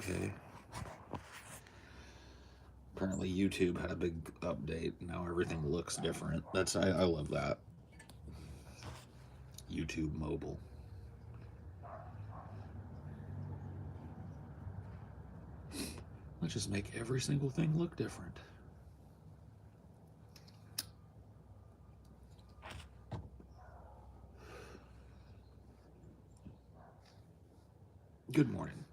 okay. Apparently YouTube had a big update. Now everything looks different. I love that. YouTube mobile. Let's just make every single thing look different. Good morning.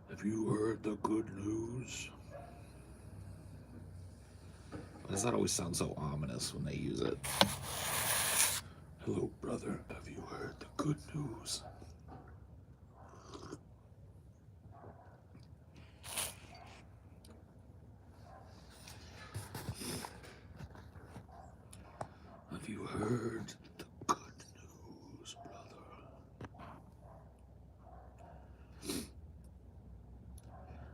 Have you heard the good news? Why does that always sound so ominous when they use it? Hello, brother. Have you heard the good news? Have you heard the good news, brother?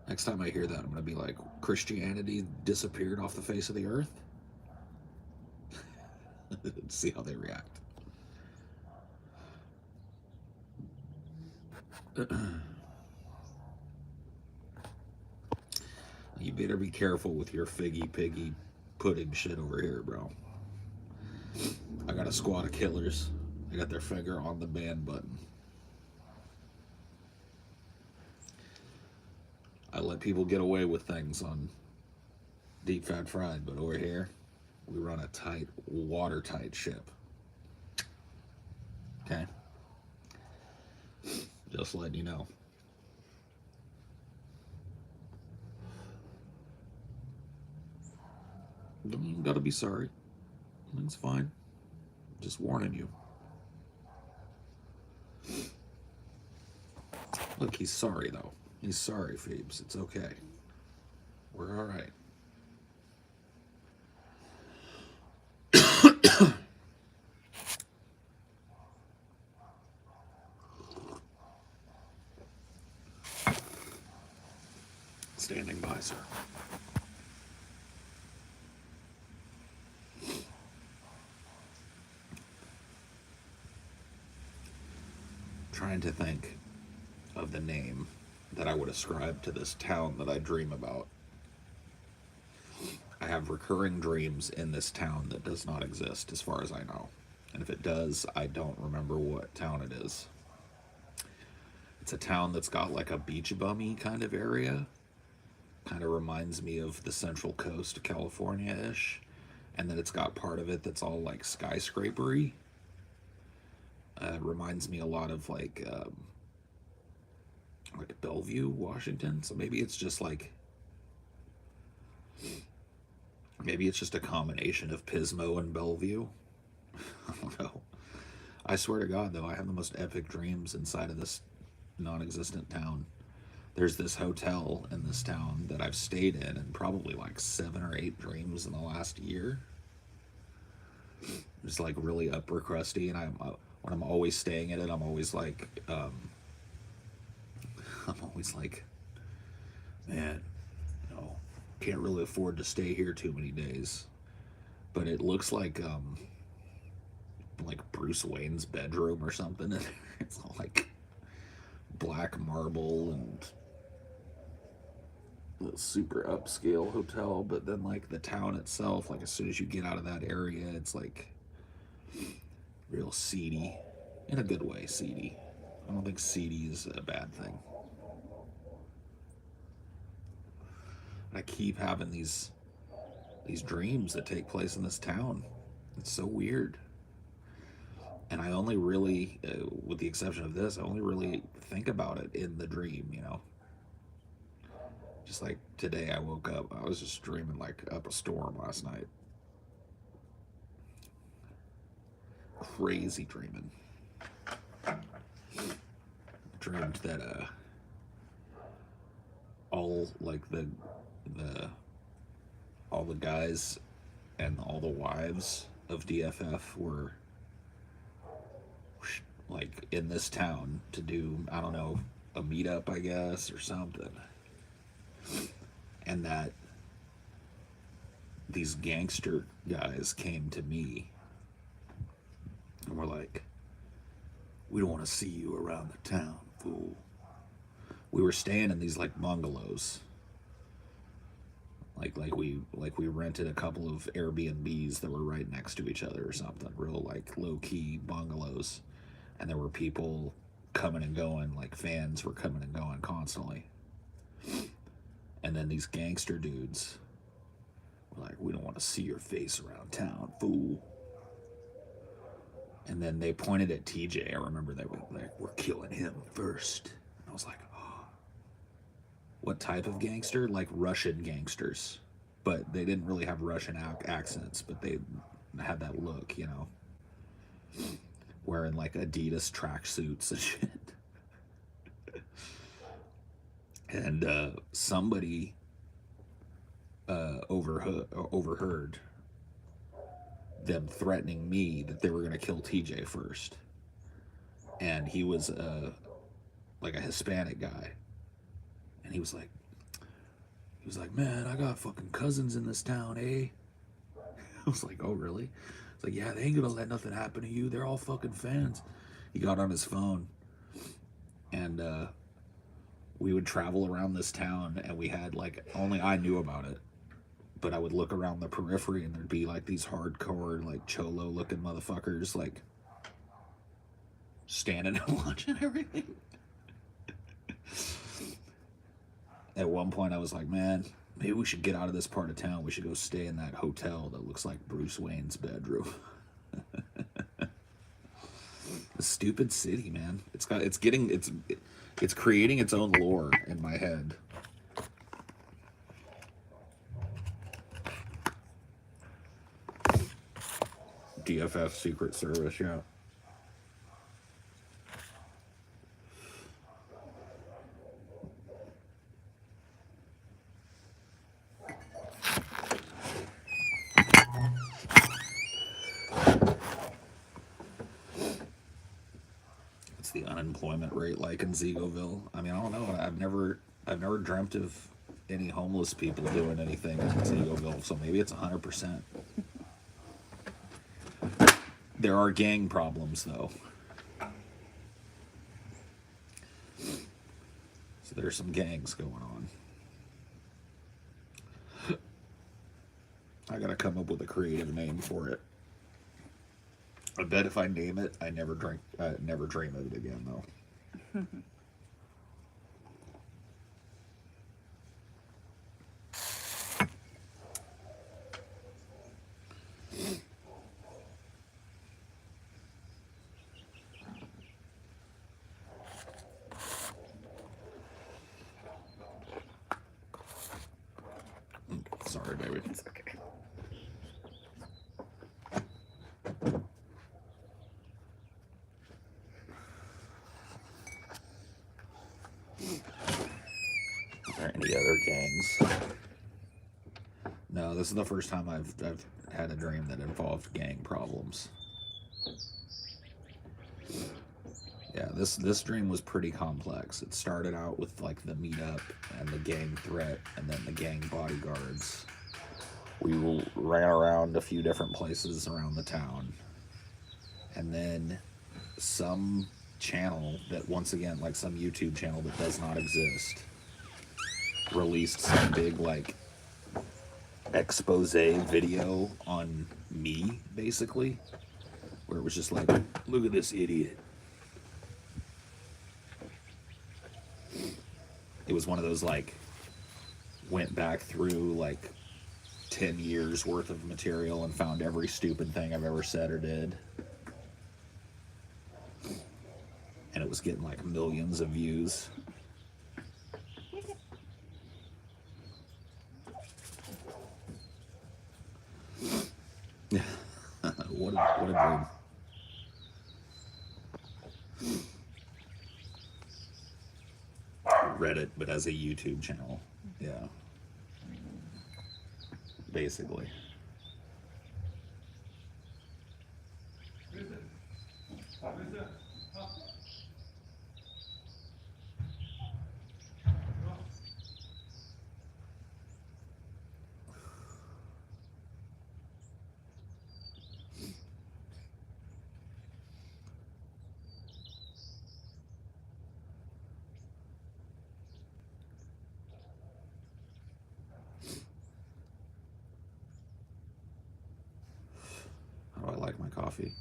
Next time I hear that, I'm going to be like, Christianity disappeared off the face of the earth? See how they react. You better be careful with your figgy piggy pudding shit over here, bro. I got a squad of killers. They got their finger on the ban button. I let people get away with things on Deep Fat Fried, but over here, we run a tight, watertight ship. Okay? Just letting you know. Don't even gotta be sorry. It's fine. Just warning you. Look, he's sorry, though. He's sorry, Phoebes. It's okay. We're alright. Standing by, sir. Trying to think of the name that I would ascribe to this town that I dream about. I have recurring dreams in this town that does not exist, as far as I know. And if it does, I don't remember what town it is. It's a town that's got like a beach bummy kind of area. Kind of reminds me of the Central Coast of California-ish. And then it's got part of it that's all like skyscrapery. It reminds me a lot of like Bellevue, Washington. So maybe it's just like, maybe it's just a combination of Pismo and Bellevue. I don't know. I swear to God, though, I have the most epic dreams inside of this non-existent town. There's this hotel in this town that I've stayed in probably like 7 or 8 dreams in the last year. It's like really upper crusty, and when I'm always staying in it, I'm always like, man, you know, can't really afford to stay here too many days. But it looks like Bruce Wayne's bedroom or something. It's all like black marble and the super upscale hotel, but then like the town itself, like as soon as you get out of that area, it's like real seedy, in a good way. Seedy. I don't think seedy is a bad thing. I keep having these dreams that take place in this town. It's so weird. And I only really, with the exception of this, I only really think about it in the dream, you know. Just like today, I woke up, I was just dreaming like up a storm last night. Crazy dreaming. Dreamed that all like the all the guys and all the wives of DFF were like in this town to do, I don't know, a meetup, I guess, or something. and that these gangster guys came to me and were like, "We don't want to see you around the town, fool." We were staying in these like bungalows. Like we rented a couple of Airbnbs that were right next to each other or something, real like low key bungalows, and there were people coming and going, like fans were coming and going constantly. And then these gangster dudes were like, "We don't want to see your face around town, fool." And then they pointed at TJ. I remember they were like, "We're killing him first." And I was like, "Oh, what type of gangster?" Like Russian gangsters. But they didn't really have Russian accents, but they had that look, you know, wearing like Adidas tracksuits and shit. And somebody overheard them threatening me that they were going to kill TJ first. And he was like a Hispanic guy. And he was like, "Man, I got fucking cousins in this town, eh?" I was like, "Oh, really?" It's like, "Yeah, they ain't gonna let nothing happen to you. They're all fucking fans." He got on his phone, and we would travel around this town, and we had like, only I knew about it, but I would look around the periphery, and there'd be like these hardcore, like cholo looking motherfuckers, like standing and watching everything. At one point, I was like, "Man, maybe we should get out of this part of town. We should go stay in that hotel that looks like Bruce Wayne's bedroom." The stupid city, man. It's creating its own lore in my head. DFF Secret Service, yeah. It's the unemployment rate like in Zegoville. I mean, I don't know. I've never dreamt of any homeless people doing anything in Zegoville, so maybe it's 100%. There are gang problems though. So there's some gangs going on. I gotta come up with a creative name for it. I bet if I name it, I never dream of it again though. Sorry, baby. It's okay. Are there any other gangs? No, this is the first time I've had a dream that involved gang problems. Yeah, this dream was pretty complex. It started out with like the meetup and the gang threat, and then the gang bodyguards. We ran around a few different places around the town, and then some channel that, once again, like some YouTube channel that does not exist, released some big like expose video on me, basically, where it was just like, "Look at this idiot." It was one of those like, went back through like 10 years worth of material and found every stupid thing I've ever said or did. And it was getting like millions of views. What a dream. Reddit, but as a YouTube channel. Yeah. Basically. coffee.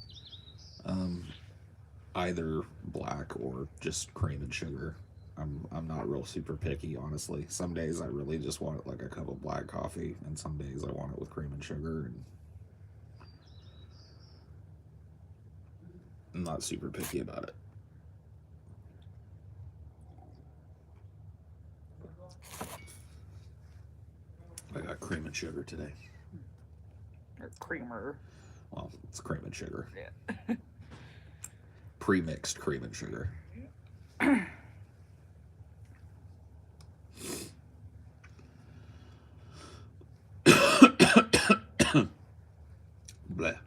Either black or just cream and sugar. I'm not real super picky, honestly. Some days I really just want it like a cup of black coffee, and some days I want it with cream and sugar. And I'm not super picky about it. I got cream and sugar today. Or creamer. Well, it's cream and sugar. Yeah. Pre-mixed cream and sugar. Bleh.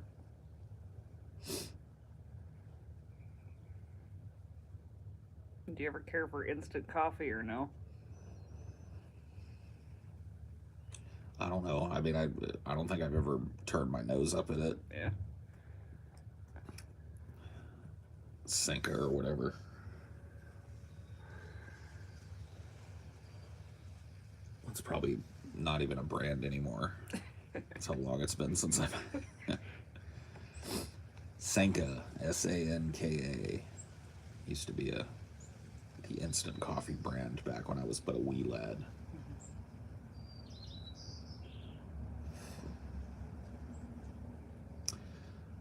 Do you ever care for instant coffee or no? I don't know. I mean, I don't think I've ever turned my nose up at it. Yeah. Senka or whatever. It's probably not even a brand anymore. That's how long it's been since I've... Sanka, Sanka. Used to be the instant coffee brand back when I was but a wee lad.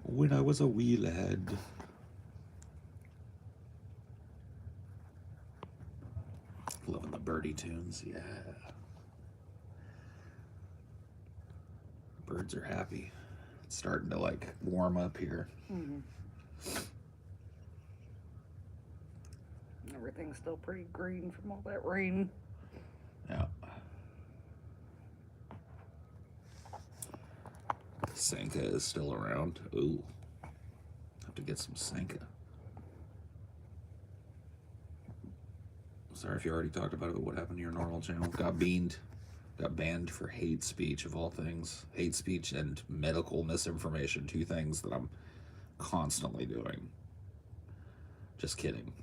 When I was a wee lad. Loving the birdie tunes, yeah. Birds are happy. It's starting to like warm up here. Mm-hmm. Everything's still pretty green from all that rain. Yeah. Sanka is still around. Ooh. Have to get some Sanka. Sorry if you already talked about it, but what happened to your normal channel? Got beaned. Got banned for hate speech, of all things. Hate speech and medical misinformation. Two things that I'm constantly doing. Just kidding.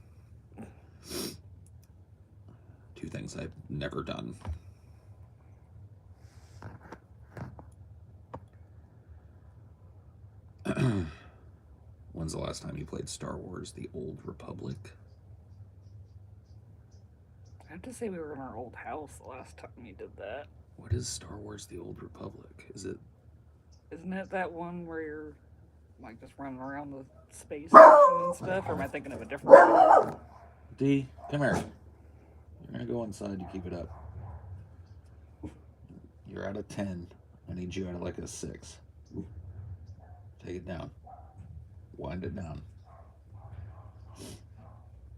Two things I've never done. When's the last time you played Star Wars: The Old Republic? I have to say we were in our old house the last time you did that. What is Star Wars: The Old Republic? Isn't it that one where you're like just running around the space station and stuff? Or am I thinking of a different one? D, come here. You're gonna go inside. You keep it up. You're at a 10. I need you at like a 6. Take it down. Wind it down.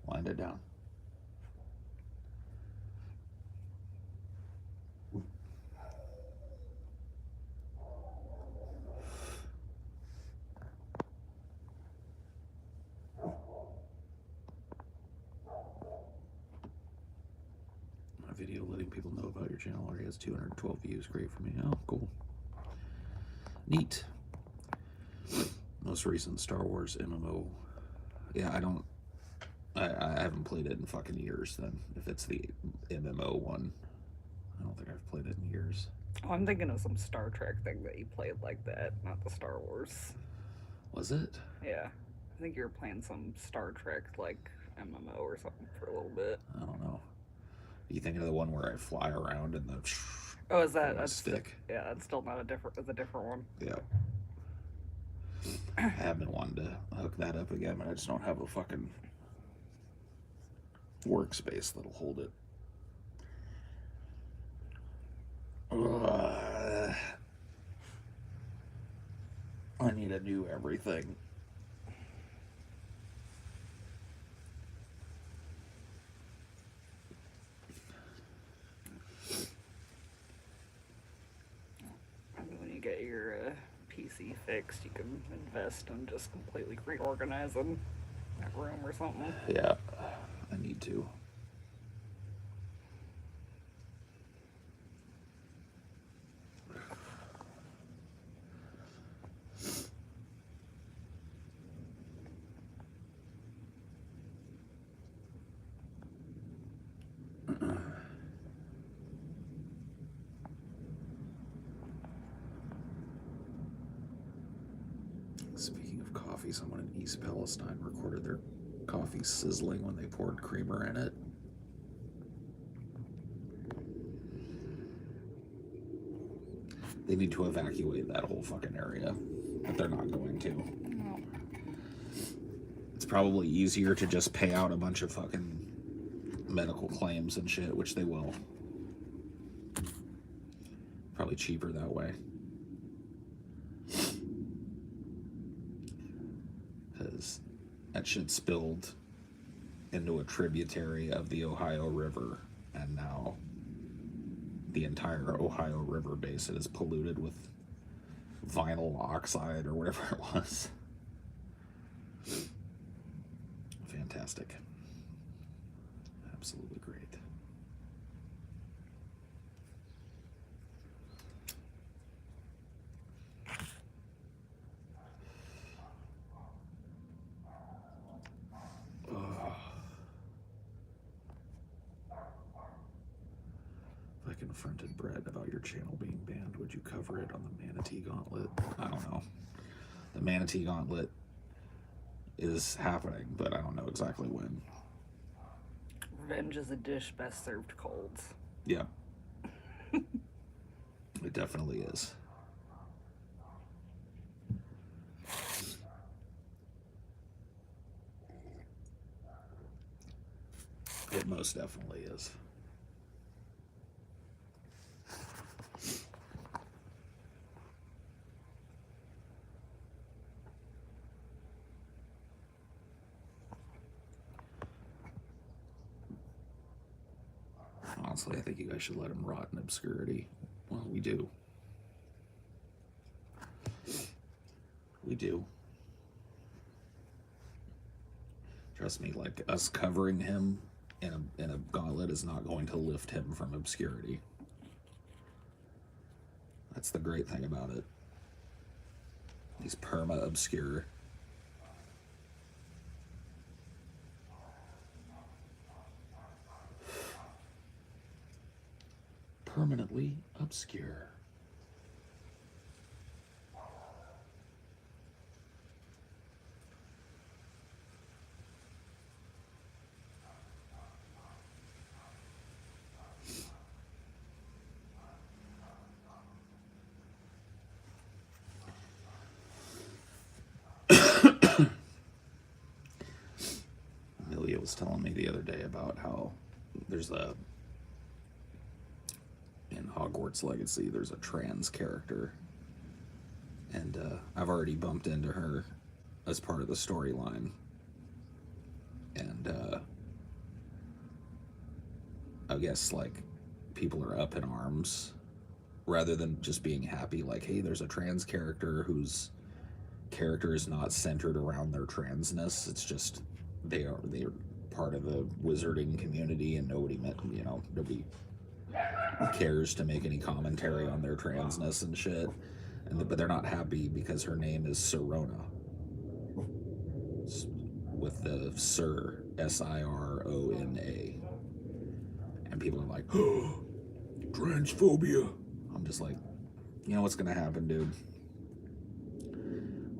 Wind it down. My video letting people know about your channel already has 212 views. Great for me. Oh, cool. Neat. Most recent Star Wars MMO. Yeah, I haven't played it in fucking years then. If it's the MMO one. I don't think I've played it in years. Oh, I'm thinking of some Star Trek thing that you played like that, not the Star Wars. Was it? Yeah. I think you were playing some Star Trek like MMO or something for a little bit. I don't know. Are you thinking of the one where I fly around and the Oh, is that a stick? Yeah, that's still not a different. It's a different one. Yeah. I have been wanting to hook that up again, but I just don't have a fucking workspace that'll hold it. I need a new everything. When you get your PC fixed, you can invest in just completely reorganizing that room or something. Yeah, I need to. Speaking of of coffee. Someone in East Palestine recorded their coffee sizzling when they poured creamer in it. They need to evacuate that whole fucking area, but they're not going to. No. It's probably easier to just pay out a bunch of fucking medical claims and shit, which they will. Probably cheaper that way. Because that shit spilled into a tributary of the Ohio River, and now the entire Ohio River basin is polluted with vinyl oxide or whatever it was. Fantastic. Absolutely great. If I confronted Brett about your channel being banned, would you cover it on the Manatee Gauntlet? I don't know. The Manatee Gauntlet is happening, but I don't know exactly when. Revenge is a dish best served cold. Yeah. It definitely is. It most definitely is. Honestly, I think you guys should let him rot in obscurity. Well, we do. We do. Trust me, like, us covering him in a gauntlet is not going to lift him from obscurity. That's the great thing about it. He's perma-obscure. Permanently obscure. Amelia was telling me the other day about how there's in Hogwarts Legacy, there's a trans character. And I've already bumped into her as part of the storyline. And I guess, like, people are up in arms rather than just being happy, like, hey, there's a trans character whose character is not centered around their transness. It's just they're part of the wizarding community, and nobody cares to make any commentary on their transness and shit. But they're not happy because her name is Sirona, with the Sir, Sirona. And people are like, oh, transphobia. I'm just like, you know what's gonna happen, dude?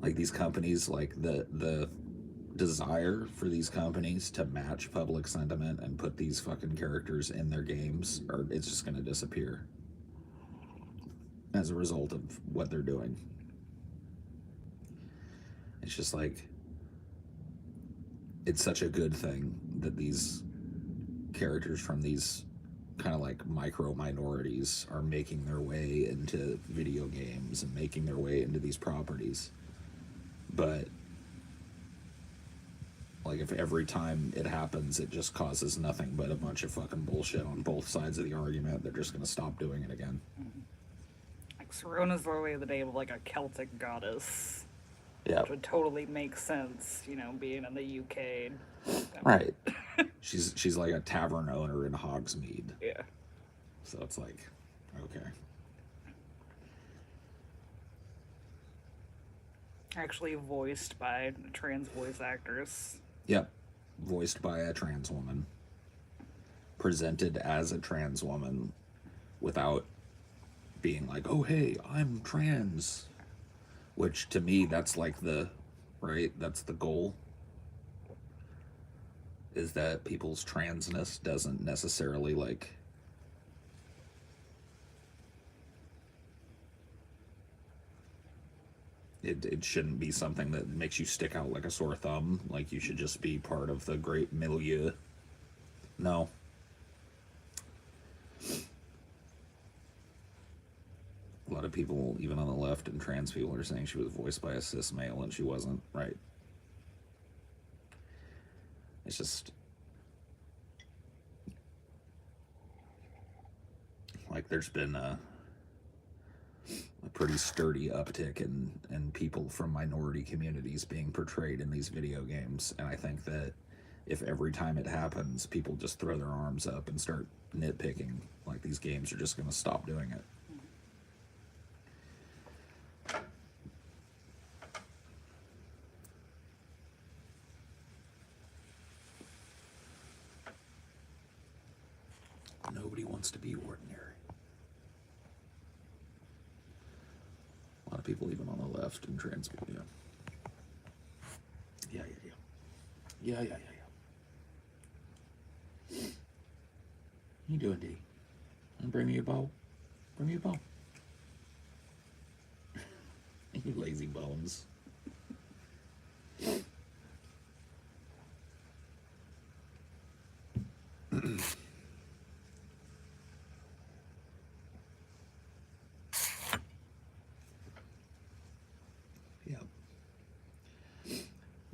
Like, these companies, like, the desire for these companies to match public sentiment and put these fucking characters in their games, or it's just gonna disappear as a result of what they're doing. It's just like, it's such a good thing that these characters from these kind of like micro minorities are making their way into video games and making their way into these properties. But like, if every time it happens it just causes nothing but a bunch of fucking bullshit on both sides of the argument, they're just gonna stop doing it again. Like, Sirona's literally the name of like a Celtic goddess. Yeah. Which would totally make sense, you know, being in the UK. Right. She's like a tavern owner in Hogsmeade. Yeah. So it's like, okay. Actually voiced by trans voice actors. Yep. Voiced by a trans woman. Presented as a trans woman without being like, oh, hey, I'm trans. Which, to me, that's like the right? That's the goal. Is that people's transness doesn't necessarily like it shouldn't be something that makes you stick out like a sore thumb. Like you should just be part of the great milieu. No. A lot of people, even on the left and trans people, are saying she was voiced by a cis male and she wasn't, right? It's just like there's been a pretty sturdy uptick in people from minority communities being portrayed in these video games. And I think that if every time it happens, people just throw their arms up and start nitpicking, like these games are just going to stop doing it. Nobody wants to be ordinary. A lot of people even on the left and trans people, yeah. Yeah. You doing, D? Bring me a bowl. Bring me a bowl. You lazy bones.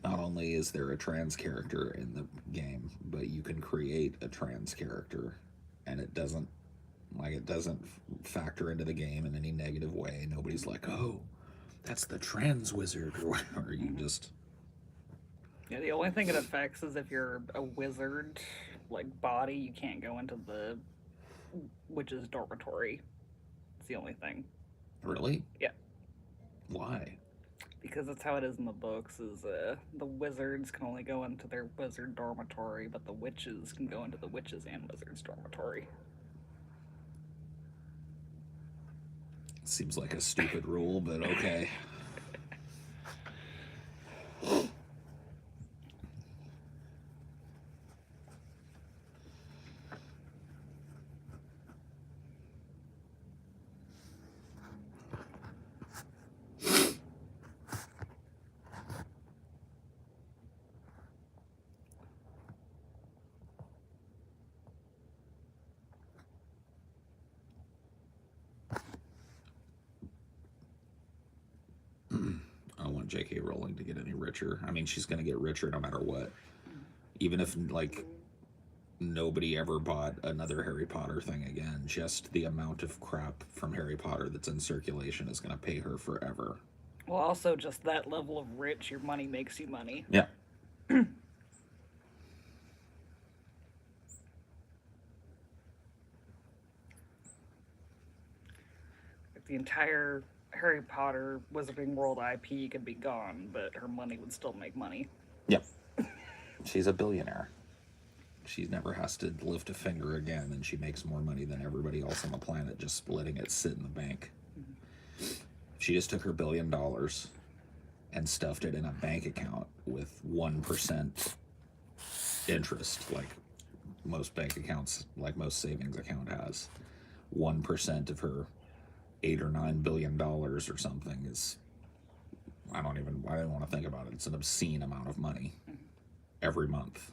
Not only is there a trans character in the game, but you can create a trans character and it doesn't factor into the game in any negative way. Nobody's like, oh, that's the trans wizard or whatever. You just... Yeah, the only thing it affects is if you're a wizard, like body, you can't go into the witch's dormitory. It's the only thing. Really? Yeah. Why? Because that's how it is in the books, is the wizards can only go into their wizard dormitory, but the witches can go into the witches and wizards dormitory. Seems like a stupid rule, but okay. I don't want J.K. Rowling to get any richer. I mean, she's going to get richer no matter what. Even if, like, nobody ever bought another Harry Potter thing again, just the amount of crap from Harry Potter that's in circulation is going to pay her forever. Well, also just that level of rich, your money makes you money. Yeah. The entire Harry Potter Wizarding World IP could be gone, but her money would still make money. Yep. She's a billionaire. She never has to lift a finger again, and she makes more money than everybody else on the planet just letting it sit in the bank. If she just took her $1 billion and stuffed it in a bank account with 1% interest, like most bank accounts, like most savings account has, 1% of her $8 or $9 billion or something is, I don't want to think about it. It's an obscene amount of money every month.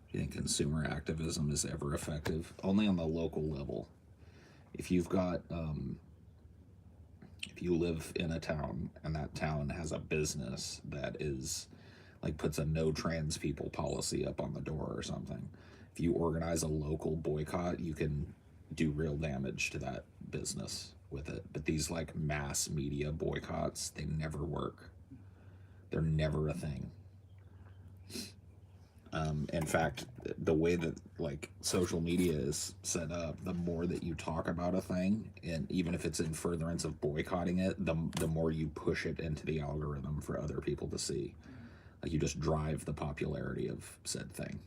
Do you think consumer activism is ever effective? Only on the local level. If you've got, if you live in a town and that town has a business that is, like, puts a no trans people policy up on the door or something, if you organize a local boycott, you can do real damage to that business with it. But these, like, mass media boycotts, they never work. They're never a thing. In fact, the way that like social media is set up, the more that you talk about a thing, and even if it's in furtherance of boycotting it, the more you push it into the algorithm for other people to see. Like you just drive the popularity of said thing.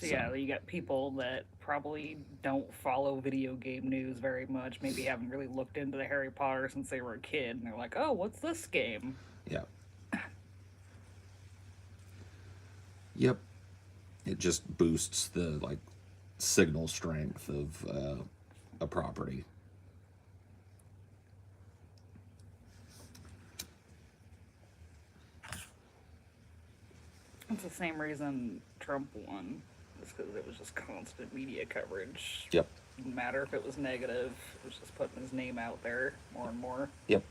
So yeah, you got people that probably don't follow video game news very much, maybe haven't really looked into the Harry Potter since they were a kid, and they're like, "Oh, what's this game?" Yeah. Yep. It just boosts the like signal strength of a property. It's the same reason Trump won, just because it was just constant media coverage. Yep. Didn't matter if it was negative; it was just putting his name out there more and more. Yep.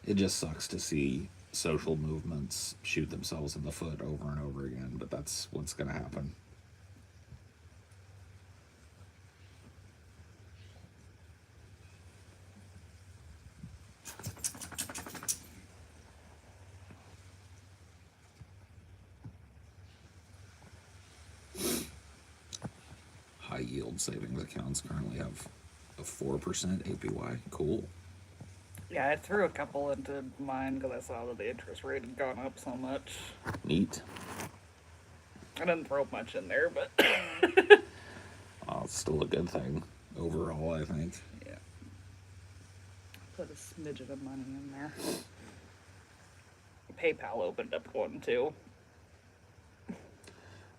It just sucks to see social movements shoot themselves in the foot over and over again, but that's what's going to happen. High yield savings accounts currently have a 4% APY. Cool. Yeah, I threw a couple into mine because I saw that the interest rate had gone up so much. Neat. I didn't throw much in there, but It's still a good thing overall, I think. yeah, put a smidgen of money in there. PayPal opened up one too.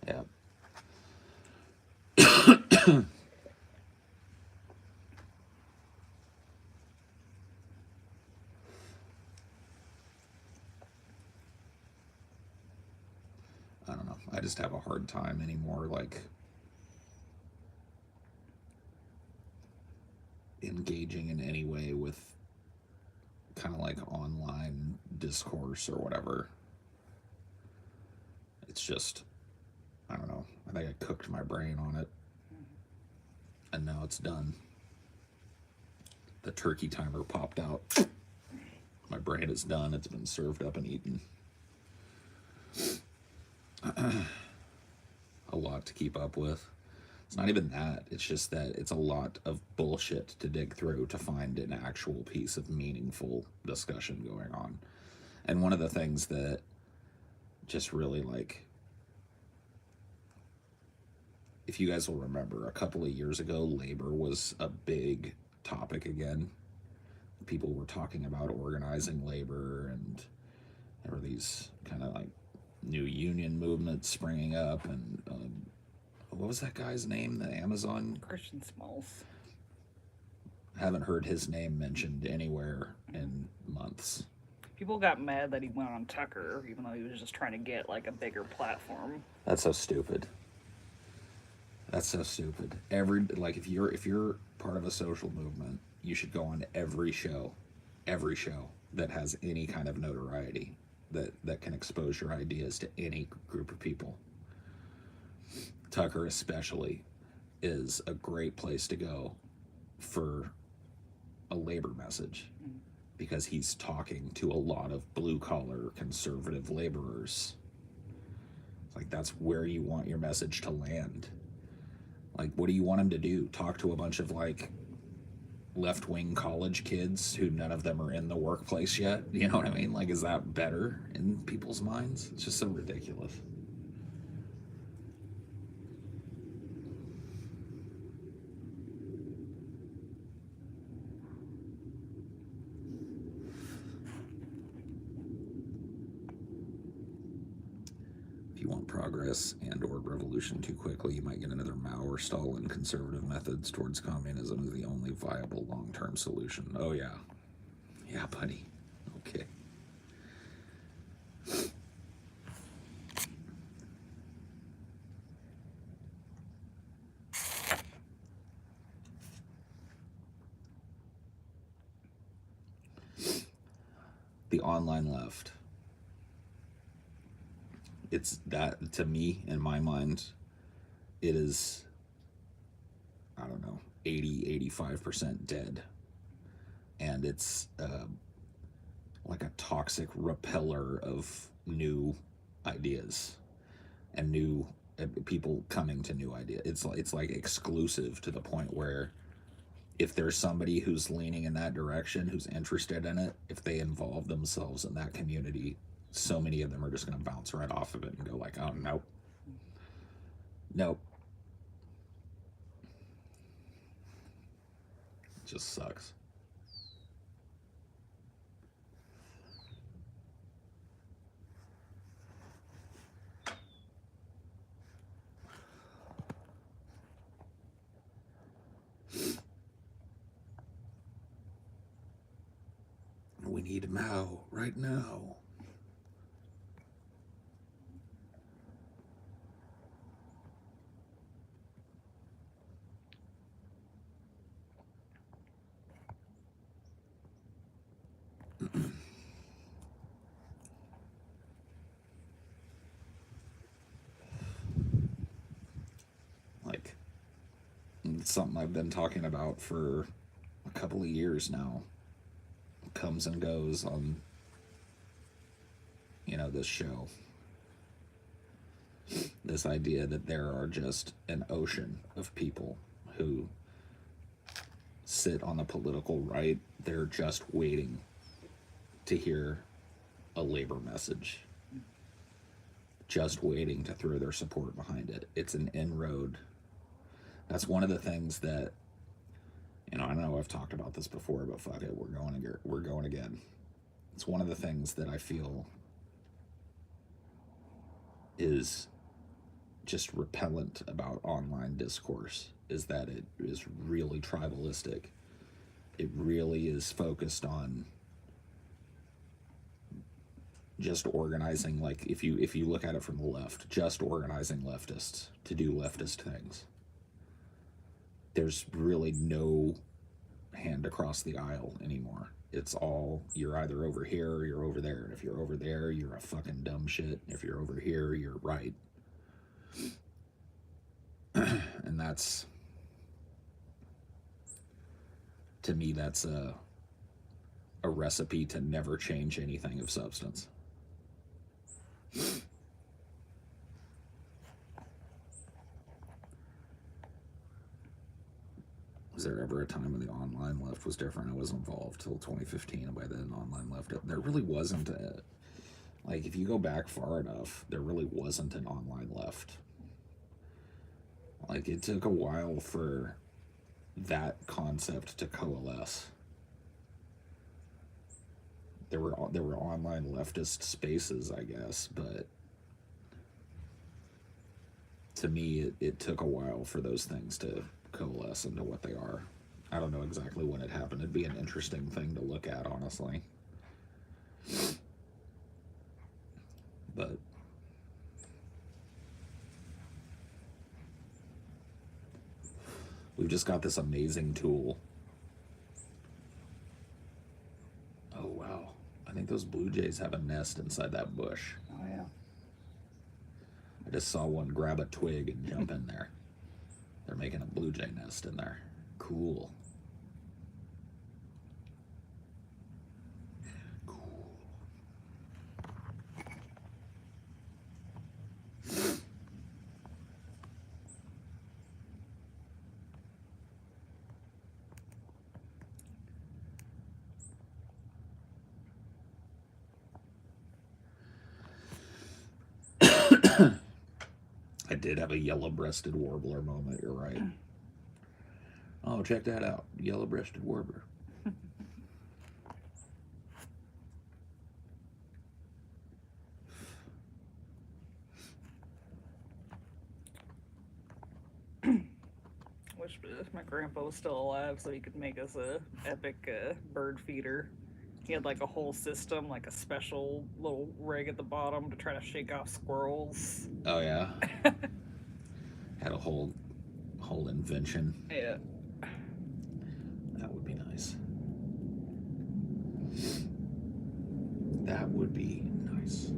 Yeah. I don't know. I just have a hard time anymore, like engaging in any way with kind of like online discourse or whatever. It's just, I don't know. I think I cooked my brain on it, and now it's done. The turkey timer popped out. My brain is done. It's been served up and eaten. A lot to keep up with. It's not even that. It's just that it's a lot of bullshit to dig through to find an actual piece of meaningful discussion going on. And one of the things that just really like, if you guys will remember, a couple of years ago, labor was a big topic again. People were talking about organizing labor, and there were these kind of like new union movements springing up. And what was that guy's name? The Amazon? Christian Smalls. Haven't heard his name mentioned anywhere in months. People got mad that he went on Tucker, even though he was just trying to get like a bigger platform. That's so stupid. That's so stupid. If you're part of a social movement, you should go on every show that has any kind of notoriety that can expose your ideas to any group of people. Tucker especially is a great place to go for a labor message, because he's talking to a lot of blue collar conservative laborers. Like, that's where you want your message to land. Like, what do you want him to do? Talk to a bunch of like left-wing college kids who none of them are in the workplace yet? You know what I mean? Like, is that better in people's minds? It's just so ridiculous. If you want progress and or revolution too quickly, you might get another Mao or Stalin. Conservative methods towards communism is the only viable long-term solution. Oh yeah. Yeah, buddy. Okay. The online left. It's that, to me, in my mind, it is, I don't know, 85% dead. And it's like a toxic repeller of new ideas and new people coming to new ideas. It's like exclusive to the point where if there's somebody who's leaning in that direction, who's interested in it, if they involve themselves in that community, so many of them are just going to bounce right off of it and go like, oh, nope. Nope. It just sucks. We need Mao right now. Like, it's something I've been talking about for a couple of years now. Comes and goes on, this show. This idea that there are just an ocean of people who sit on the political right. They're just waiting to hear a labor message, just waiting to throw their support behind it. It's an inroad. That's one of the things that, I know I've talked about this before, but fuck it, we're going again. It's one of the things that I feel is just repellent about online discourse, is that it is really tribalistic. It really is focused on just organizing, like if you look at it from the left, just organizing leftists to do leftist things. There's really no hand across the aisle anymore. It's all, you're either over here or you're over there. And if you're over there, you're a fucking dumb shit. If you're over here, you're right. And that's, to me, that's a recipe to never change anything of substance. Was there ever a time when the online left was different? I was involved till 2015, and by then online left, there really wasn't like, if you go back far enough, there really wasn't an online left. Like, it took a while for that concept to coalesce. There were online leftist spaces, I guess, but to me, it took a while for those things to coalesce into what they are. I don't know exactly when it happened. It'd be an interesting thing to look at, honestly. But we've just got this amazing tool. Oh, wow. I think those blue jays have a nest inside that bush. Oh, yeah. I just saw one grab a twig and jump in there. They're making a blue jay nest in there. Cool. Cool. I did have a yellow-breasted warbler moment, you're right. Oh, check that out. Yellow-breasted warbler. Wish my grandpa was still alive so he could make us a epic bird feeder. He had like a whole system, like a special little rig at the bottom to try to shake off squirrels. Oh, yeah? Had a whole invention. Yeah. That would be nice. That would be nice.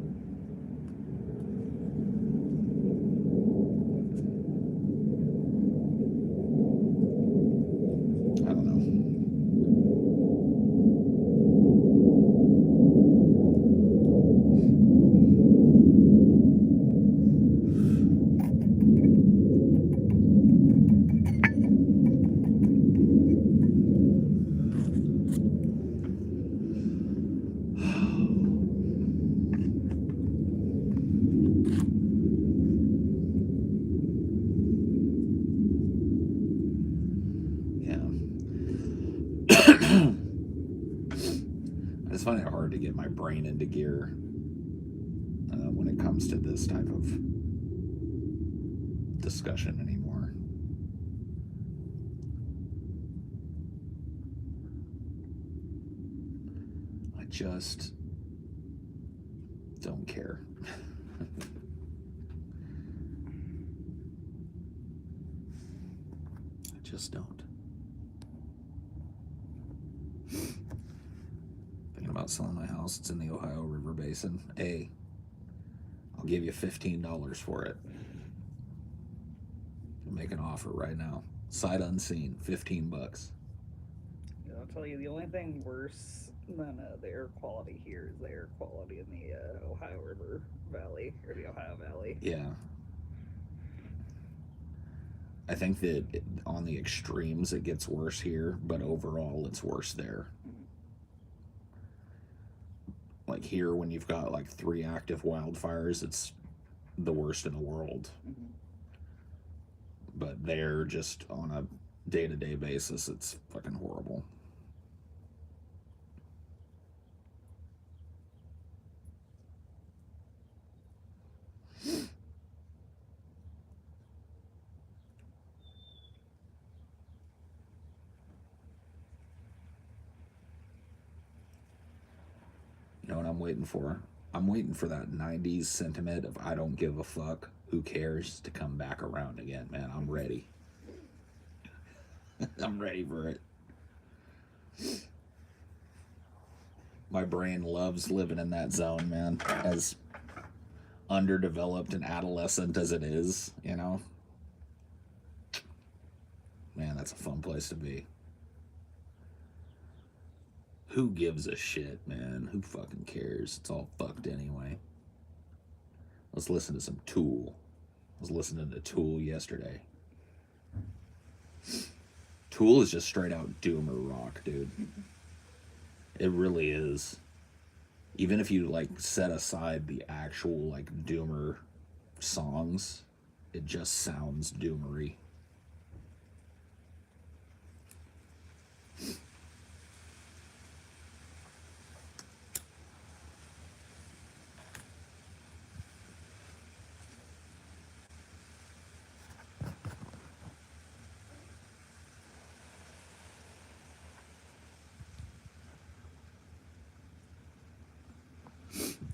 It's finding it hard to get my brain into gear when it comes to this type of discussion anymore. I just don't care. I just don't. Thinking about selling my house. It's in the Ohio River Basin. I'll give you $15 for it. I'll make an offer right now. Sight unseen, $15. Yeah, I'll tell you, the only thing worse than the air quality here is the air quality in the Ohio River Valley, or the Ohio Valley. Yeah. I think that on the extremes it gets worse here, but overall it's worse there. Like here, when you've got like 3 active wildfires, it's the worst in the world. Mm-hmm. But there, just on a day-to-day basis, it's fucking horrible. You know what I'm waiting for? I'm waiting for that 90s sentiment of I don't give a fuck, who cares, to come back around again, man. I'm ready. I'm ready for it. My brain loves living in that zone, man. As underdeveloped and adolescent as it is, you know? Man, that's a fun place to be. Who gives a shit, man? Who fucking cares? It's all fucked anyway. Let's listen to some Tool. I was listening to Tool yesterday. Tool is just straight out doomer rock, dude. It really is. Even if you like set aside the actual like doomer songs, it just sounds doomery.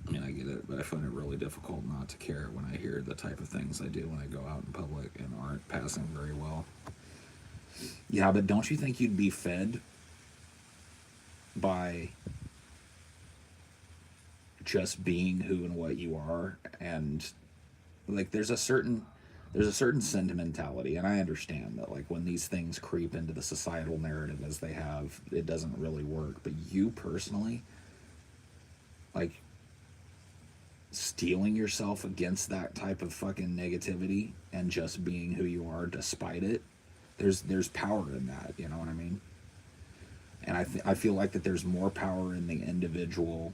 I mean, I get it, but I find it really difficult not to care when I hear the type of things I do when I go out in public and aren't passing very well. Yeah, but don't you think you'd be fed by just being who and what you are? And like there's a certain sentimentality, and I understand that like when these things creep into the societal narrative as they have, it doesn't really work. But you personally, like steeling yourself against that type of fucking negativity and just being who you are despite it, there's power in that, you know what I mean? And I feel like that there's more power in the individual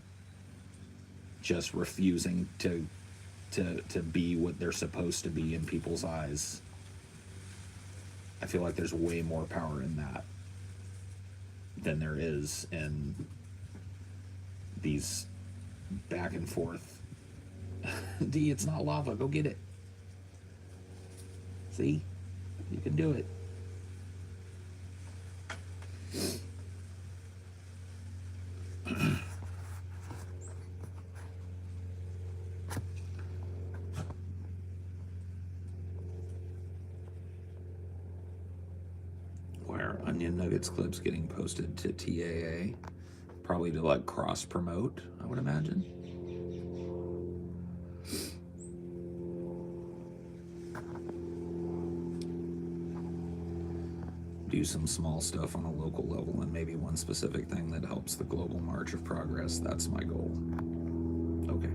just refusing to be what they're supposed to be in people's eyes. I feel like there's way more power in that than there is in these back and forth. D, it's not lava, go get it. See? You can do it. Why are Onion Nuggets clips getting posted to TAA? Probably to like cross promote, I would imagine. Do some small stuff on a local level and maybe one specific thing that helps the global march of progress. That's my goal. Okay.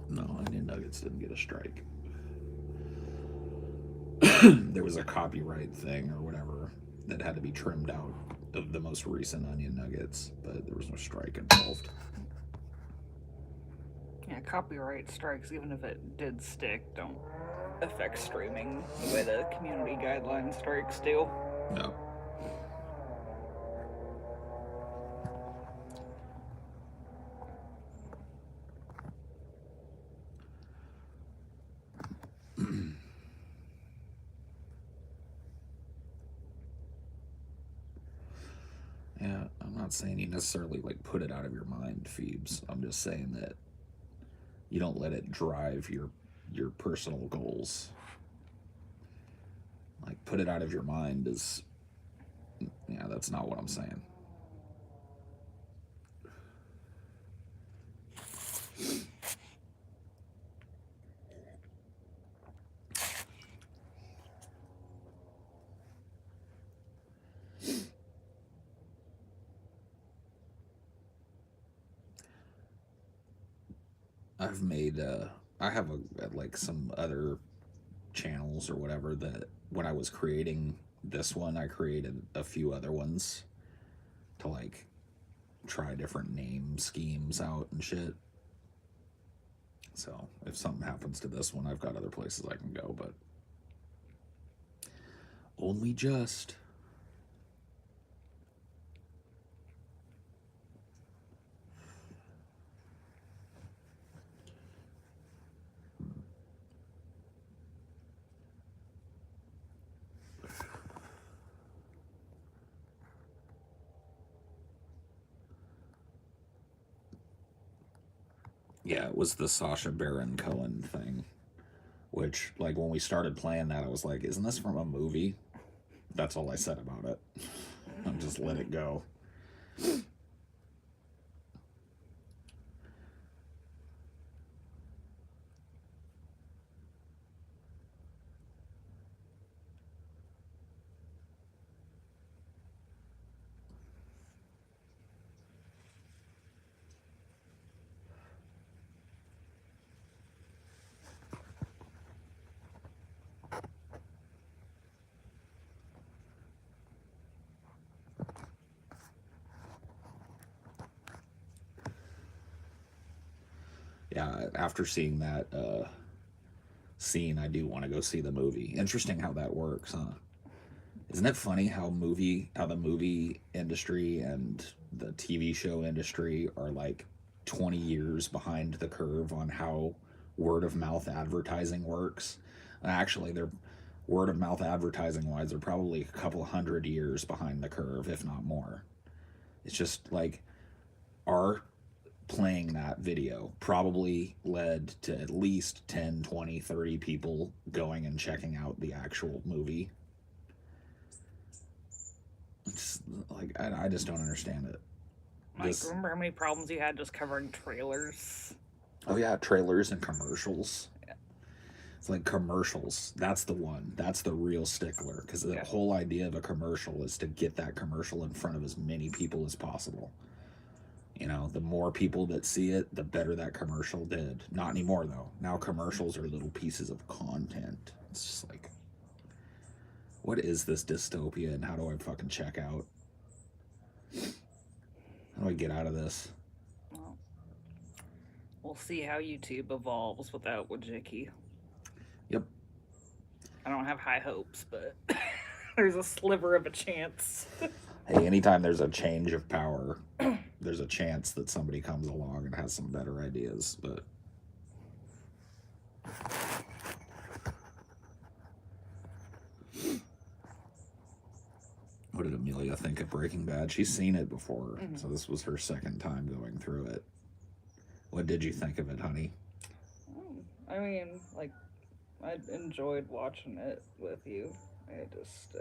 No, Onion Nuggets didn't get a strike. There was a copyright thing or whatever that had to be trimmed out of the most recent onion nuggets, but there was no strike involved. Yeah, copyright strikes, even if it did stick, don't affect streaming the way the community guideline strikes do. No. Yeah, I'm not saying you necessarily like put it out of your mind, Phoebes. I'm just saying that you don't let it drive your personal goals. Like put it out of your mind is, yeah, that's not what I'm saying. I've made I have like some other channels or whatever that when I was creating this one, I created a few other ones to like try different name schemes out and shit. So if something happens to this one, I've got other places I can go, but only just. Yeah, it was the Sacha Baron Cohen thing, which, like, when we started playing that, I was like, isn't this from a movie? That's all I said about it. I just let it go. Yeah, after seeing that scene, I do want to go see the movie. Interesting how that works, huh? Isn't it funny how the movie industry and the TV show industry are like 20 years behind the curve on how word of mouth advertising works? Actually, they're word of mouth advertising wise, they're probably a couple hundred years behind the curve, if not more. It's just like our playing that video probably led to at least 10, 20, 30 people going and checking out the actual movie. It's like I just don't understand it. Like, remember how many problems you had just covering trailers? Oh yeah, trailers and commercials. Yeah. It's like commercials. That's the one. That's the real stickler, because the whole idea of a commercial is to get that commercial in front of as many people as possible. You know, the more people that see it, the better that commercial did. Not anymore, though. Now commercials are little pieces of content. It's just like, what is this dystopia, and how do I fucking check out? How do I get out of this? Well, we'll see how YouTube evolves without Wojcicki. Yep. I don't have high hopes, but there's a sliver of a chance. Hey, anytime there's a change of power, there's a chance that somebody comes along and has some better ideas, but what did Amelia think of Breaking Bad? She's seen it before, so this was her second time going through it. What did you think of it, honey? I mean, like, I enjoyed watching it with you. I just,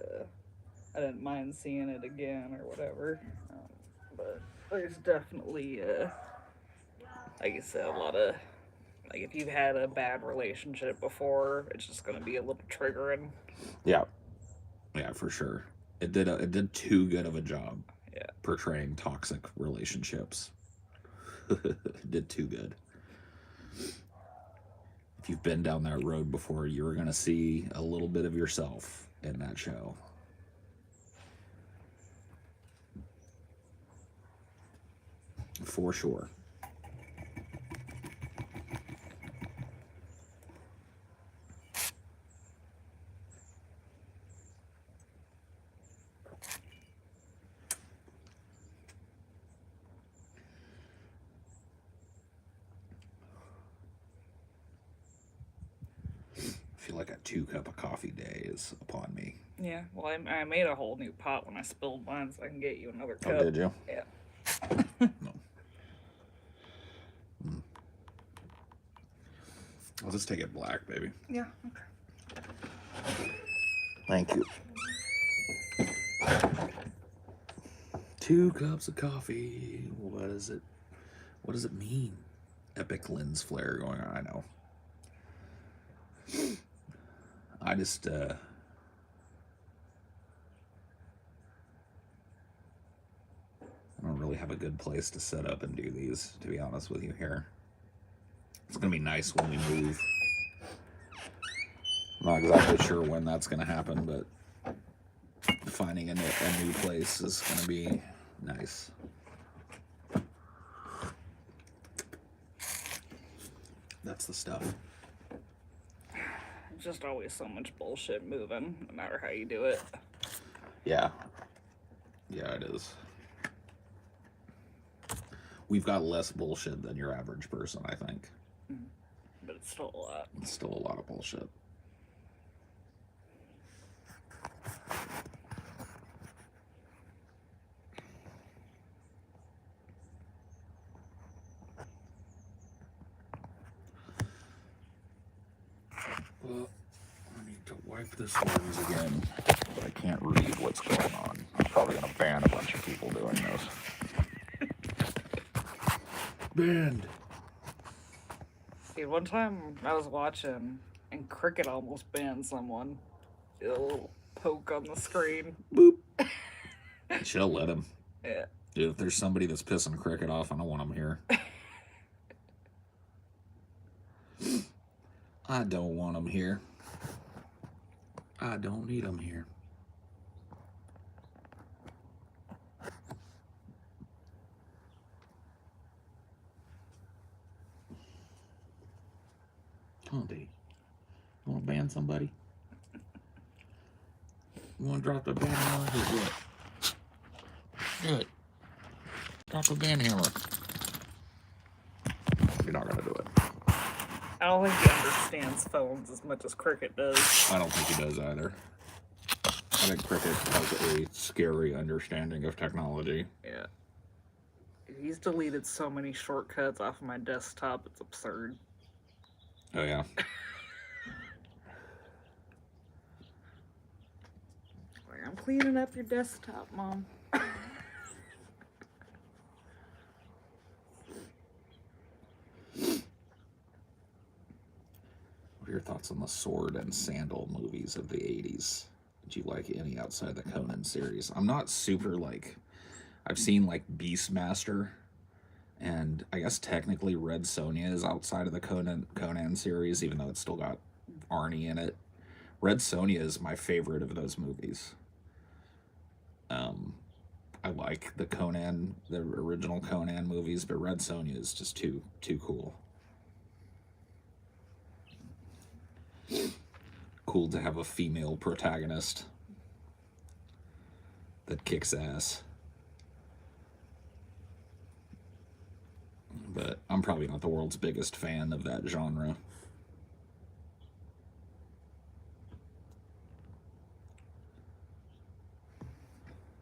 I didn't mind seeing it again or whatever. But there's definitely, like you said, a lot of, like, if you've had a bad relationship before, it's just going to be a little triggering. Yeah. Yeah, for sure. It did too good of a job portraying toxic relationships. It did too good. If you've been down that road before, you're going to see a little bit of yourself in that show. for sure. I feel like a 2 cup of coffee day is upon me. Yeah, well, I made a whole new pot when I spilled mine, so I can get you another cup. Oh, did you? Yeah. No. I'll just take it black, baby. Yeah, okay. Thank you. 2 cups of coffee. What is it? What does it mean? Epic lens flare going on. I know. I just I don't really have a good place to set up and do these, to be honest with you here. It's gonna be nice when we move. I'm not exactly sure when that's gonna happen, but finding a new place is gonna be nice. That's the stuff. It's just always so much bullshit moving, no matter how you do it. Yeah. Yeah, it is. We've got less bullshit than your average person, I think. But it's still a lot. It's still a lot of bullshit. Well, I need to wipe this lens again, but I can't read what's going on. I'm probably going to ban a bunch of people doing this. Banned. Dude, one time I was watching, and Cricket almost banned someone. A little poke on the screen. Boop. Should have let him. Yeah. Dude, if there's somebody that's pissing Cricket off, I don't want him here. I don't want him here. I don't need him here. Come on, D. You want to ban somebody? You want to drop the ban hammer? Here, do it. Do it. Drop the ban hammer. You're not going to do it. I don't think he understands phones as much as Cricket does. I don't think he does either. I think Cricket has a scary understanding of technology. Yeah. He's deleted so many shortcuts off of my desktop, it's absurd. Oh, yeah. Like, I'm cleaning up your desktop, Mom. What are your thoughts on the Sword and Sandal movies of the 80s? Did you like any outside the Conan series? I'm not super, like... I've seen, like, Beastmaster, and I guess technically Red Sonja is outside of the Conan series, even though it's still got Arnie in it. Red Sonja is my favorite of those movies. I like the original Conan movies, but Red Sonja is just too cool. Cool to have a female protagonist that kicks ass. But I'm probably not the world's biggest fan of that genre.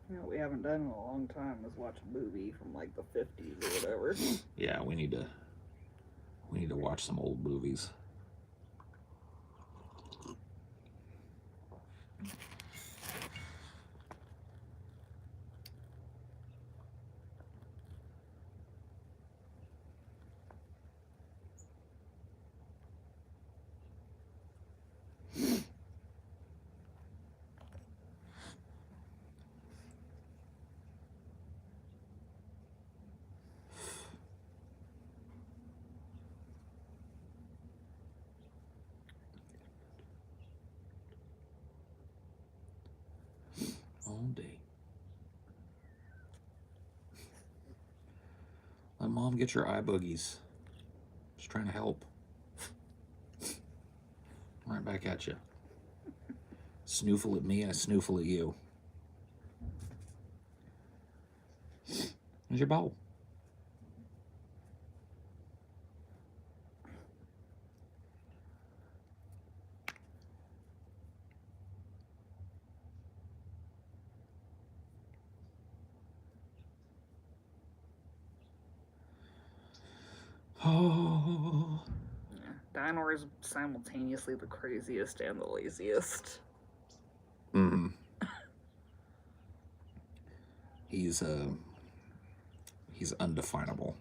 You know, what we haven't done in a long time is watch a movie from like the 50s or whatever. Yeah, we need to watch some old movies. All day. Let Mom, get your eye boogies. Just trying to help. Right back at you. Snoofle at me, I snoofle at you. Here's your bowl. Oh. Yeah, Dinor is simultaneously the craziest and the laziest. Mm-hmm. He's undefinable.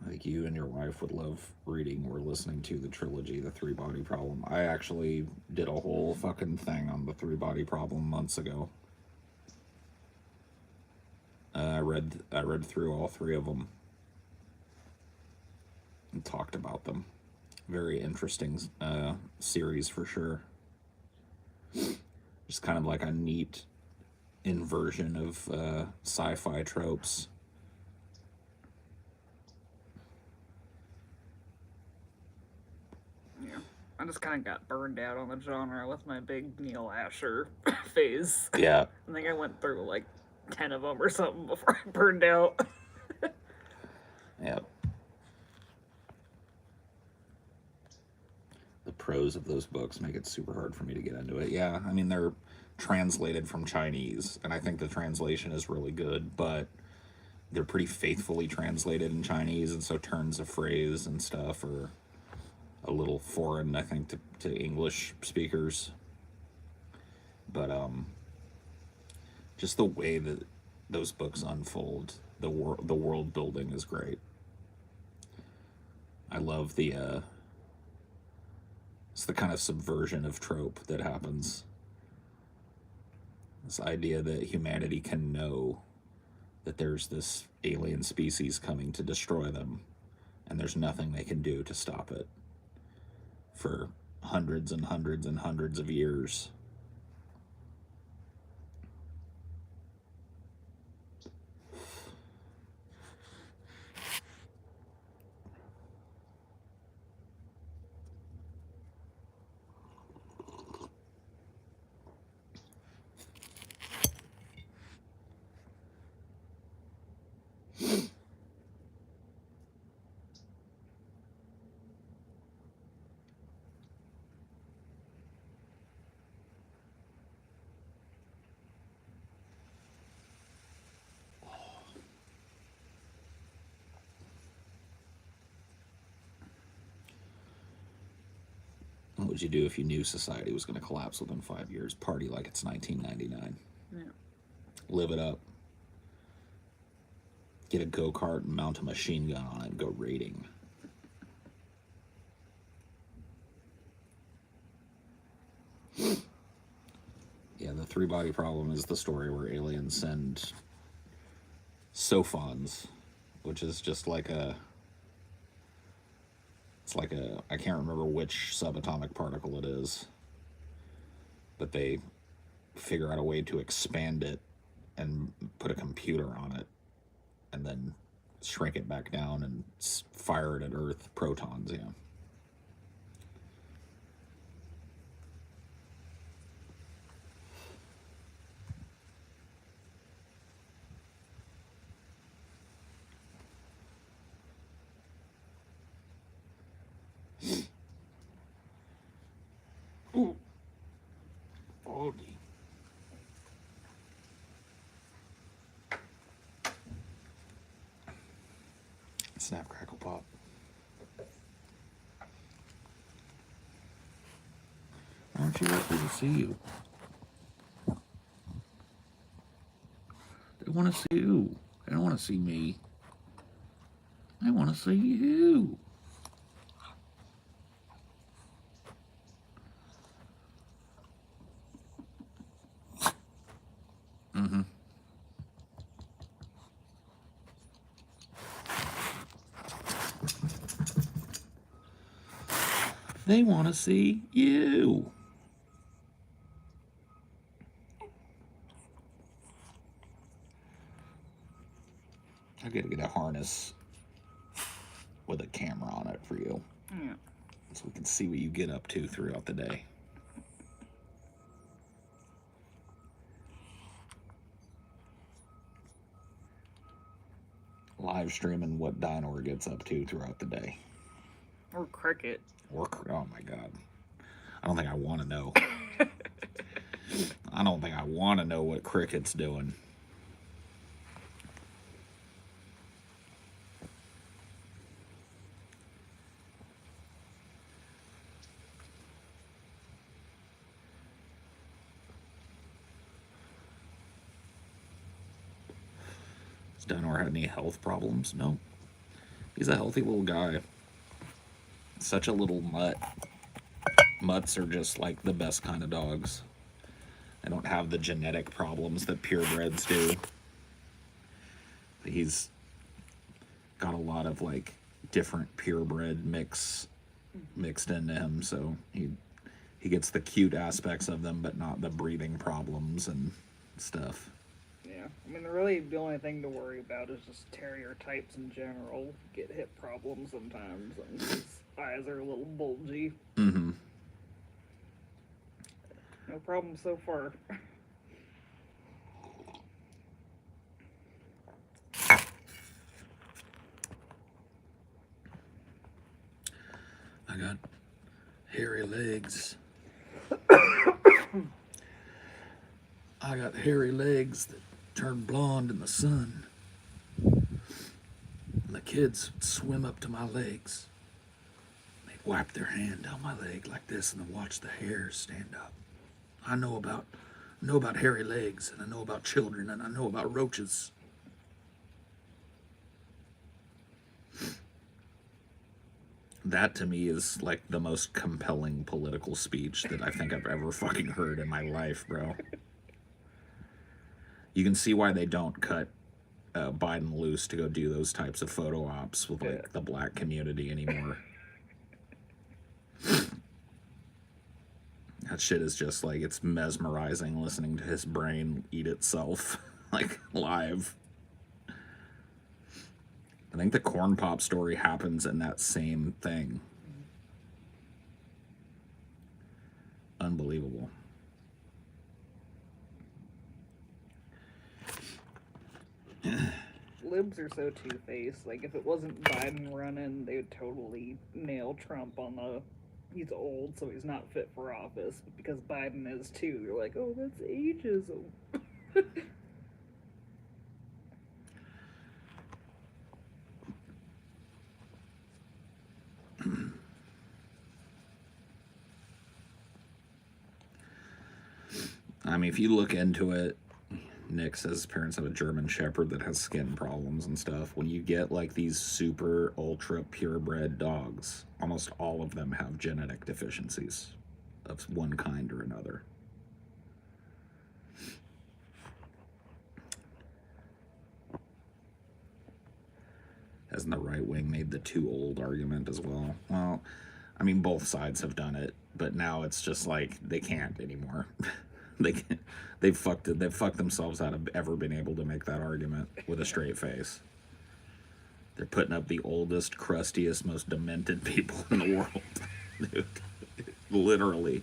I think you and your wife would love reading or listening to the trilogy, The Three Body Problem. I actually did a whole fucking thing on The Three Body Problem months ago. I read through all three of them and talked about them. Very interesting series for sure. Just kind of like a neat inversion of sci-fi tropes. Yeah, I just kind of got burned out on the genre with my big Neil Asher phase. Yeah. I think I went through like 10 of them or something before I burned out. Yep. The prose of those books make it super hard for me to get into it. Yeah, I mean, they're translated from Chinese, and I think the translation is really good, but they're pretty faithfully translated in Chinese, and so turns of phrase and stuff are a little foreign, I think, to English speakers. But just the way that those books unfold, the world building is great. I love it's the kind of subversion of trope that happens. This idea that humanity can know that there's this alien species coming to destroy them, and there's nothing they can do to stop it for hundreds and hundreds and hundreds of years. What would you do if you knew society was going to collapse within 5 years? Party like it's 1999. Yeah. Live it up. Get a go-kart and mount a machine gun on it and go raiding. Yeah, the Three Body Problem is the story where aliens send Sophons, which is just like I can't remember which subatomic particle it is, but they figure out a way to expand it and put a computer on it and then shrink it back down and fire it at Earth. Protons, yeah. Ooh. Foggy. Snap, crackle, pop. Aren't you happy to see you? They want to see you. They don't want to see me. They want to see you. Mm-hmm. They want to see you. I gotta get a harness with a camera on it for you. Yeah. So we can see what you get up to throughout the day. Live streaming what Dinor gets up to throughout the day. Or Cricket. Oh my god. I don't think I want to know. I don't think I want to know what Cricket's doing. Has Dinor had any health problems? No. He's a healthy little guy. Such a little mutt. Mutts are just like the best kind of dogs. They don't have the genetic problems that purebreds do. He's got a lot of like different purebred mixed into him, so he gets the cute aspects of them, but not the breeding problems and stuff. Yeah, I mean, really, the only thing to worry about is just terrier types in general get hip problems sometimes, and his eyes are a little bulgy. Mm-hmm. No problem so far. I got hairy legs. I got hairy legs that turn blonde in the sun. And the kids would swim up to my legs. They'd wipe their hand down my leg like this and then watch the hairs stand up. I know about hairy legs, and I know about children, and I know about roaches. That to me is like the most compelling political speech that I think I've ever fucking heard in my life, bro. You can see why they don't cut Biden loose to go do those types of photo ops with like the black community anymore. That shit is just like, it's mesmerizing listening to his brain eat itself like live. I think the corn pop story happens in that same thing. Unbelievable. Libs are so two-faced. Like, if it wasn't Biden running, they would totally nail Trump on the... He's old, so he's not fit for office. But because Biden is too, you're like, oh, that's ageism. I mean, if you look into it, Nick says his parents have a German Shepherd that has skin problems and stuff. When you get like these super ultra purebred dogs, almost all of them have genetic deficiencies of one kind or another. Hasn't the right wing made the too old argument as well? Well, I mean, both sides have done it, but now it's just like they can't anymore. They've fucked themselves out of ever being able to make that argument with a straight face. They're putting up the oldest, crustiest, most demented people in the world. Dude, literally.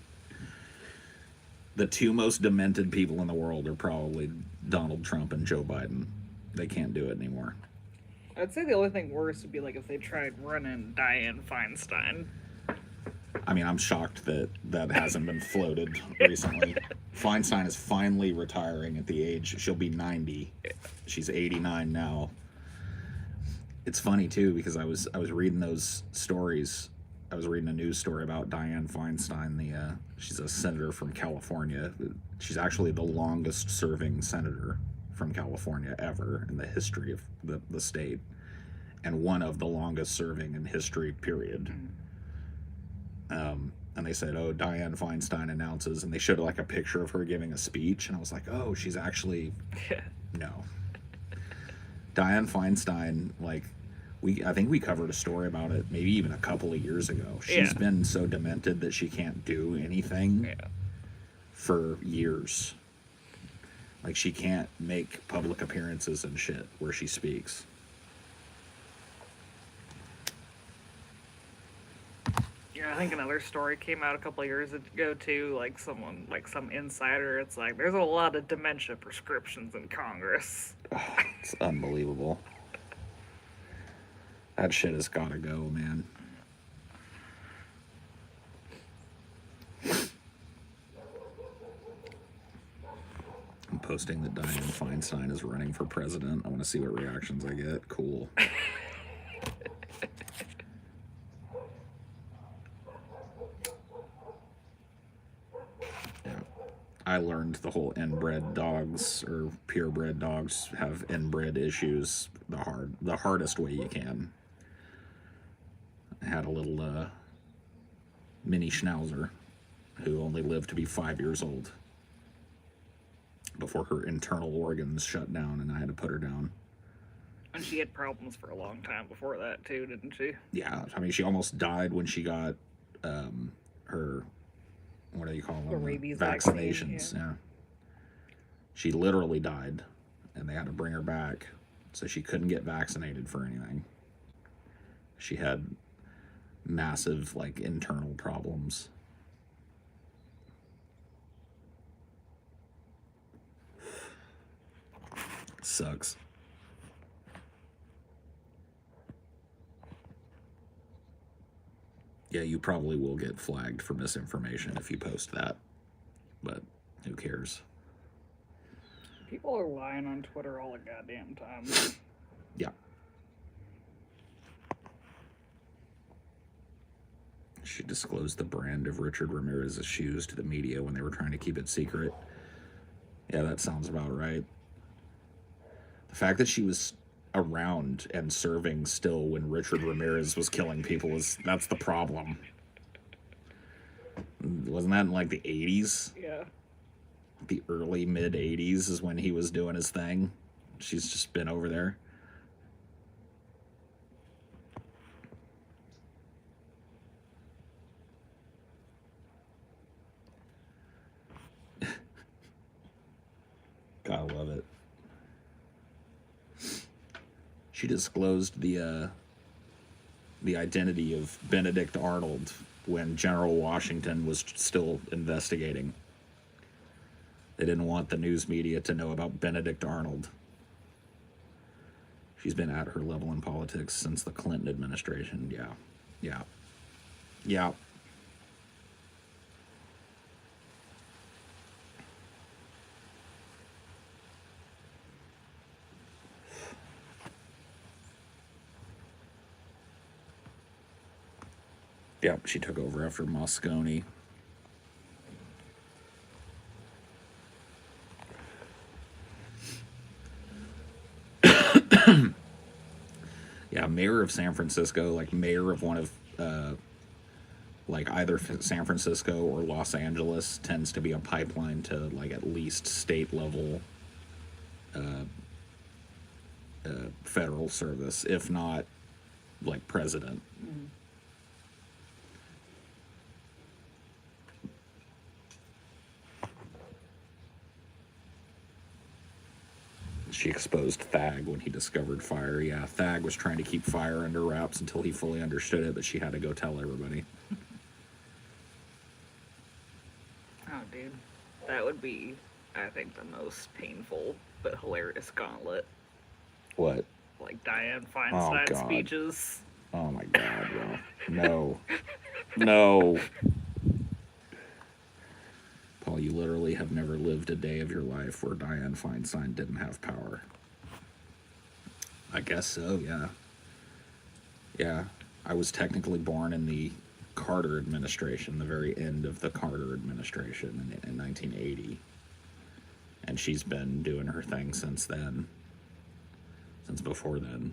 The two most demented people in the world are probably Donald Trump and Joe Biden. They can't do it anymore. I'd say the only thing worse would be like if they tried running Dianne Feinstein. I mean, I'm shocked that hasn't been floated recently. Feinstein is finally retiring at the age, she'll be 90. She's 89 now. It's funny too, because I was reading those stories. I was reading a news story about Dianne Feinstein. She's a senator from California. She's actually the longest serving senator from California ever in the history of the state, and one of the longest serving in history, period. And they said, oh, Dianne Feinstein announces, and they showed like a picture of her giving a speech, and I was like, oh, she's actually... No. Dianne Feinstein, like, I think we covered a story about it maybe even a couple of years ago. She's been so demented that she can't do anything for years. Like, she can't make public appearances and shit where she speaks. Yeah, I think another story came out a couple of years ago too. Like someone, like some insider, it's like there's a lot of dementia prescriptions in Congress. It's unbelievable. That shit has got to go, man. I'm posting that Dianne Feinstein is running for president. I want to see what reactions I get. Cool. Yeah. I learned the whole inbred dogs or purebred dogs have inbred issues the hardest way you can. I had a little mini schnauzer who only lived to be 5 years old before her internal organs shut down and I had to put her down. And she had problems for a long time before that too, didn't she? Yeah, I mean, she almost died when she got her, what do you call them? The rabies vaccinations. Vaccine, yeah. She literally died, and they had to bring her back, so she couldn't get vaccinated for anything. She had massive, like, internal problems. Sucks. Yeah, you probably will get flagged for misinformation if you post that, but who cares? People are lying on Twitter all the goddamn time. Yeah. She disclosed the brand of Richard Ramirez's shoes to the media when they were trying to keep it secret. Yeah, that sounds about right. The fact that she was around and serving still when Richard Ramirez was killing people that's the problem. Wasn't that in like the 80s? Yeah. The early mid 80s is when he was doing his thing. She's just been over there. Gotta love it. She disclosed the identity of Benedict Arnold when General Washington was still investigating. They didn't want the news media to know about Benedict Arnold. She's been at her level in politics since the Clinton administration. Yeah. Yep, she took over after Moscone. Yeah, mayor of San Francisco, like mayor of one of, like either San Francisco or Los Angeles tends to be a pipeline to like at least state level federal service, if not like president. Mm. She exposed Thag when he discovered fire. Yeah, Thag was trying to keep fire under wraps until he fully understood it, but she had to go tell everybody. Oh, dude. That would be, I think, the most painful but hilarious gauntlet. What? Like Dianne Feinstein God. speeches. Oh my God, bro. No. No. Paul, you literally have never lived a day of your life where Dianne Feinstein didn't have power. I guess so, yeah. Yeah. I was technically born in the Carter administration, the very end of the Carter administration in 1980. And she's been doing her thing since then. Since before then.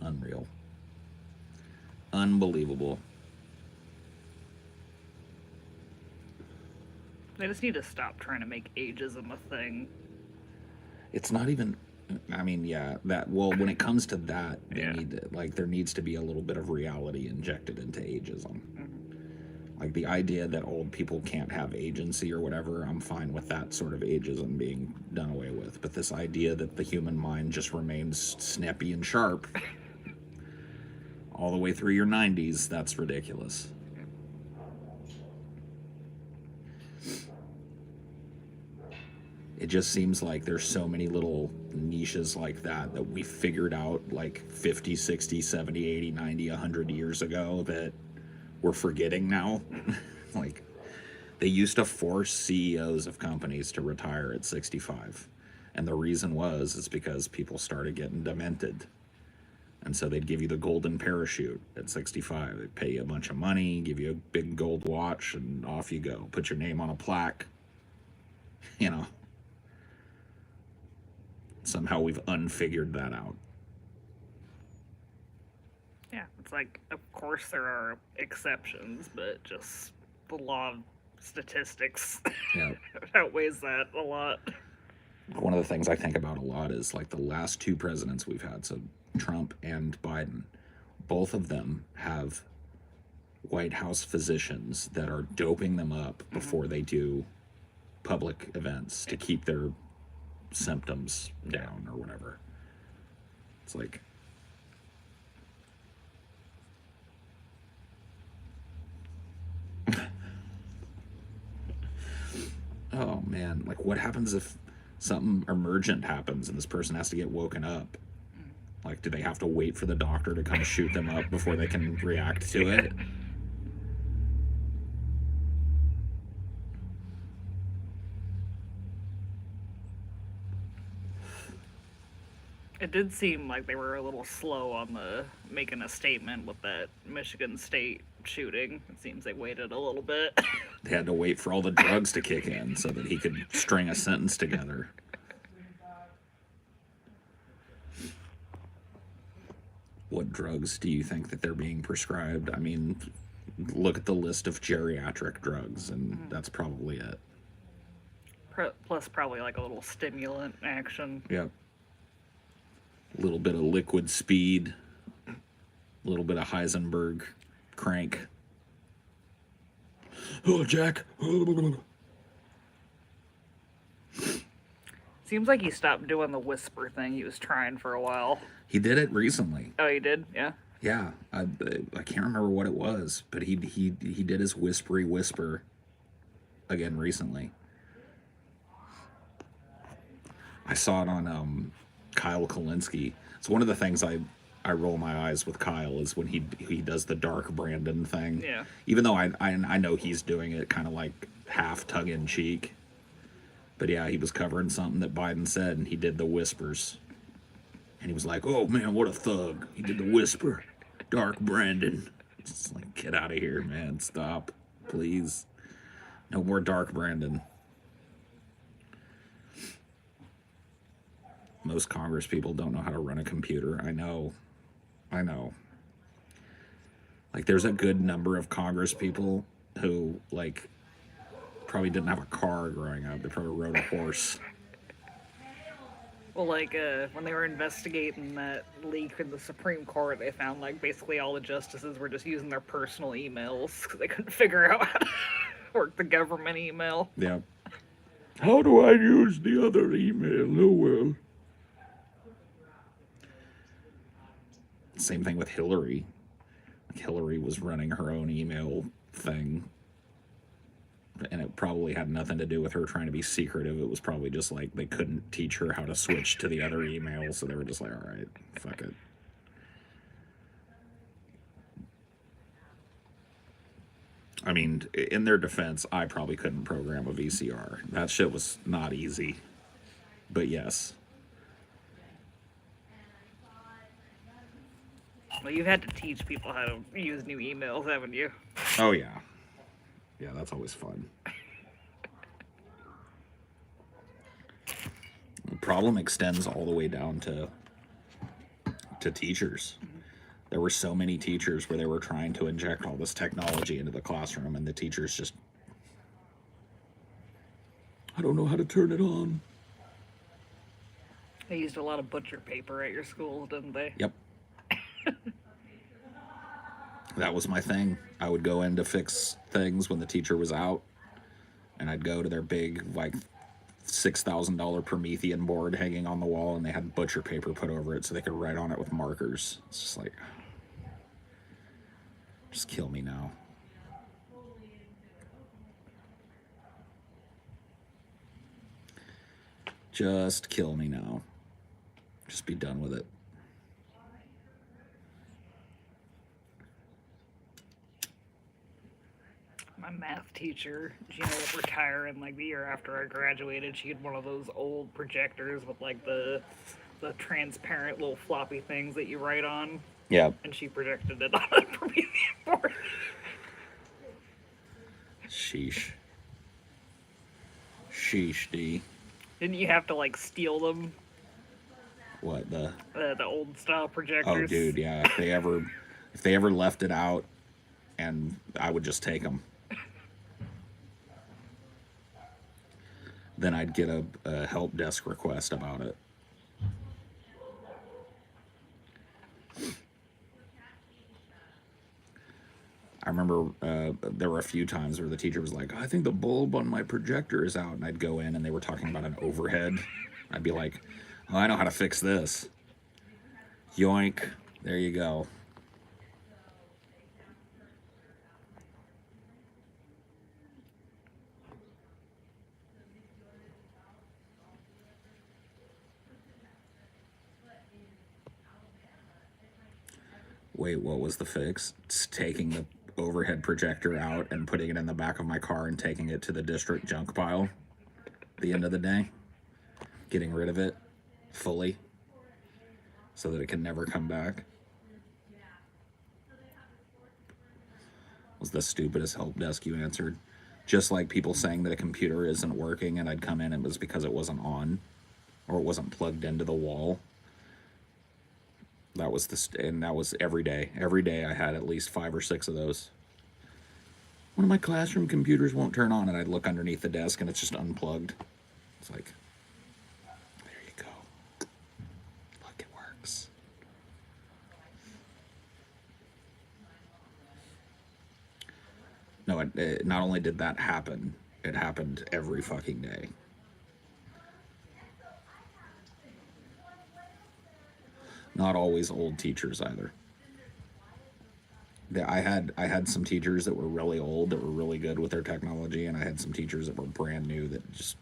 Unreal. Unbelievable. They just need to stop trying to make ageism a thing. It's not even, I mean, yeah, that, well, when it comes to that, they Yeah. need to, like, there needs to be a little bit of reality injected into ageism. Like the idea that old people can't have agency or whatever, I'm fine with that sort of ageism being done away with. But this idea that the human mind just remains snappy and sharp all the way through your 90s, that's ridiculous. It just seems like there's so many little niches like that that we figured out like 50, 60, 70, 80, 90, 100 years ago that we're forgetting now. Like, they used to force CEOs of companies to retire at 65. And the reason is because people started getting demented. And so they'd give you the golden parachute at 65. They'd pay you a bunch of money, give you a big gold watch, and off you go. Put your name on a plaque. You know. Somehow we've unfigured that out. Yeah, it's like, of course there are exceptions, but just the law of statistics Yeah. outweighs that a lot. One of the things I think about a lot is like the last two presidents we've had, so Trump and Biden, both of them have White House physicians that are doping them up before they do public events to keep their symptoms down or whatever. It's like, oh man, like what happens if something emergent happens and this person has to get woken up? Like, do they have to wait for the doctor to come shoot them up before they can react to it? It did seem like they were a little slow on the making a statement with that Michigan State shooting. It seems they waited a little bit. They had to wait for all the drugs to kick in so that he could string a sentence together. What drugs do you think that they're being prescribed? I mean, look at the list of geriatric drugs, and that's probably it. Plus probably like a little stimulant action. Yep. A little bit of liquid speed, a little bit of Heisenberg crank. Oh, Jack. Seems like he stopped doing the whisper thing he was trying for a while. He did it recently. Oh, he did? Yeah. Yeah, I can't remember what it was, but he did his whispery whisper again recently. I saw it on Kyle Kalinske. It's one of the things I roll my eyes with Kyle is when he does the dark Brandon thing. Yeah. Even though I know he's doing it kind of like half tongue in cheek. But yeah, he was covering something that Biden said, and he did the whispers. And he was like, "Oh man, what a thug! He did the whisper, dark Brandon." It's like, get out of here, man! Stop, please. No more dark Brandon. Most Congress people don't know how to run a computer. I know. Like, there's a good number of Congress people who, like, probably didn't have a car growing up. They probably rode a horse. Well, like, when they were investigating that leak in the Supreme Court, they found, like, basically all the justices were just using their personal emails because they couldn't figure out how to work the government email. Yeah. How do I use the other email? Oh, well. Same thing with Hillary. Like, Hillary was running her own email thing, and it probably had nothing to do with her trying to be secretive. It was probably just like they couldn't teach her how to switch to the other email, so they were just like, all right, fuck it. I mean, in their defense, I probably couldn't program a VCR. That shit was not easy. But yes. Well, you've had to teach people how to use new emails, haven't you? Oh, yeah. Yeah, that's always fun. The problem extends all the way down to teachers. There were so many teachers where they were trying to inject all this technology into the classroom, and the teachers just, I don't know how to turn it on. They used a lot of butcher paper at your school, didn't they? Yep. that was my thing. I would go in to fix things when the teacher was out, and I'd go to their big, like, $6,000 Promethean board hanging on the wall, and they had butcher paper put over it so they could write on it with markers. It's just like, just kill me now. Just kill me now. Just be done with it. My math teacher, she ended up retiring like the year after I graduated. She had one of those old projectors with like the transparent little floppy things that you write on. Yeah. And she projected it on a Promethean board. Sheesh. Sheesh, D. Didn't you have to like steal them? What, the old style projectors? Oh, dude, yeah. If they ever left it out, and I would just take them. Then I'd get a help desk request about it. I remember there were a few times where the teacher was like, I think the bulb on my projector is out. And I'd go in and they were talking about an overhead. I'd be like, oh, I know how to fix this. Yoink. There you go. Wait, what was the fix? It's taking the overhead projector out and putting it in the back of my car and taking it to the district junk pile at the end of the day. Getting rid of it fully so that it can never come back. Was the stupidest help desk you answered. Just like people saying that a computer isn't working and I'd come in and it was because it wasn't on or it wasn't plugged into the wall. That was and that was every day. Every day I had at least 5 or 6 of those. One of my classroom computers won't turn on, and I'd look underneath the desk and it's just unplugged. It's like, there you go. Look, it works. No, it not only did that happen, it happened every fucking day. Not always old teachers either. I had some teachers that were really old, that were really good with their technology, and I had some teachers that were brand new that just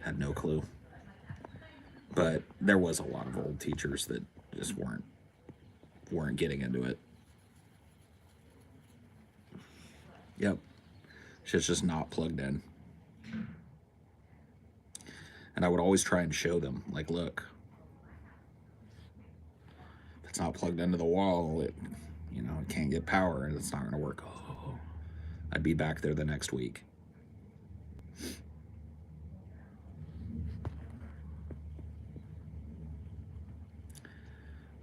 had no clue. But there was a lot of old teachers that just weren't getting into it. Yep. Shit's just not plugged in. And I would always try and show them, like, look, if it's not plugged into the wall, it can't get power and it's not going to work. Oh, I'd be back there the next week.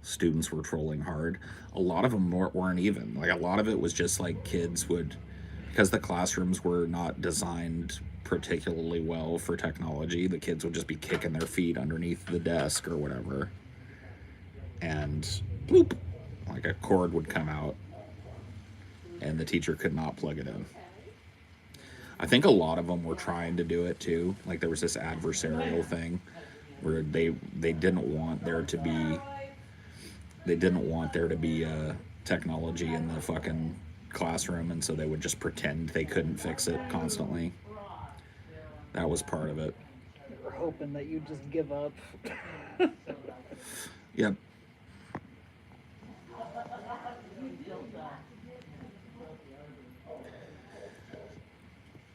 Students were trolling hard. A lot of them weren't even. Like, a lot of it was just like kids would, because the classrooms were not designed particularly well for technology, the kids would just be kicking their feet underneath the desk or whatever, and bloop, like a cord would come out and the teacher could not plug it in. I think a lot of them were trying to do it too. Like, there was this adversarial thing where they didn't want there to be technology in the fucking classroom, and so they would just pretend they couldn't fix it constantly. That was part of it. They were hoping that you'd just give up. Yep.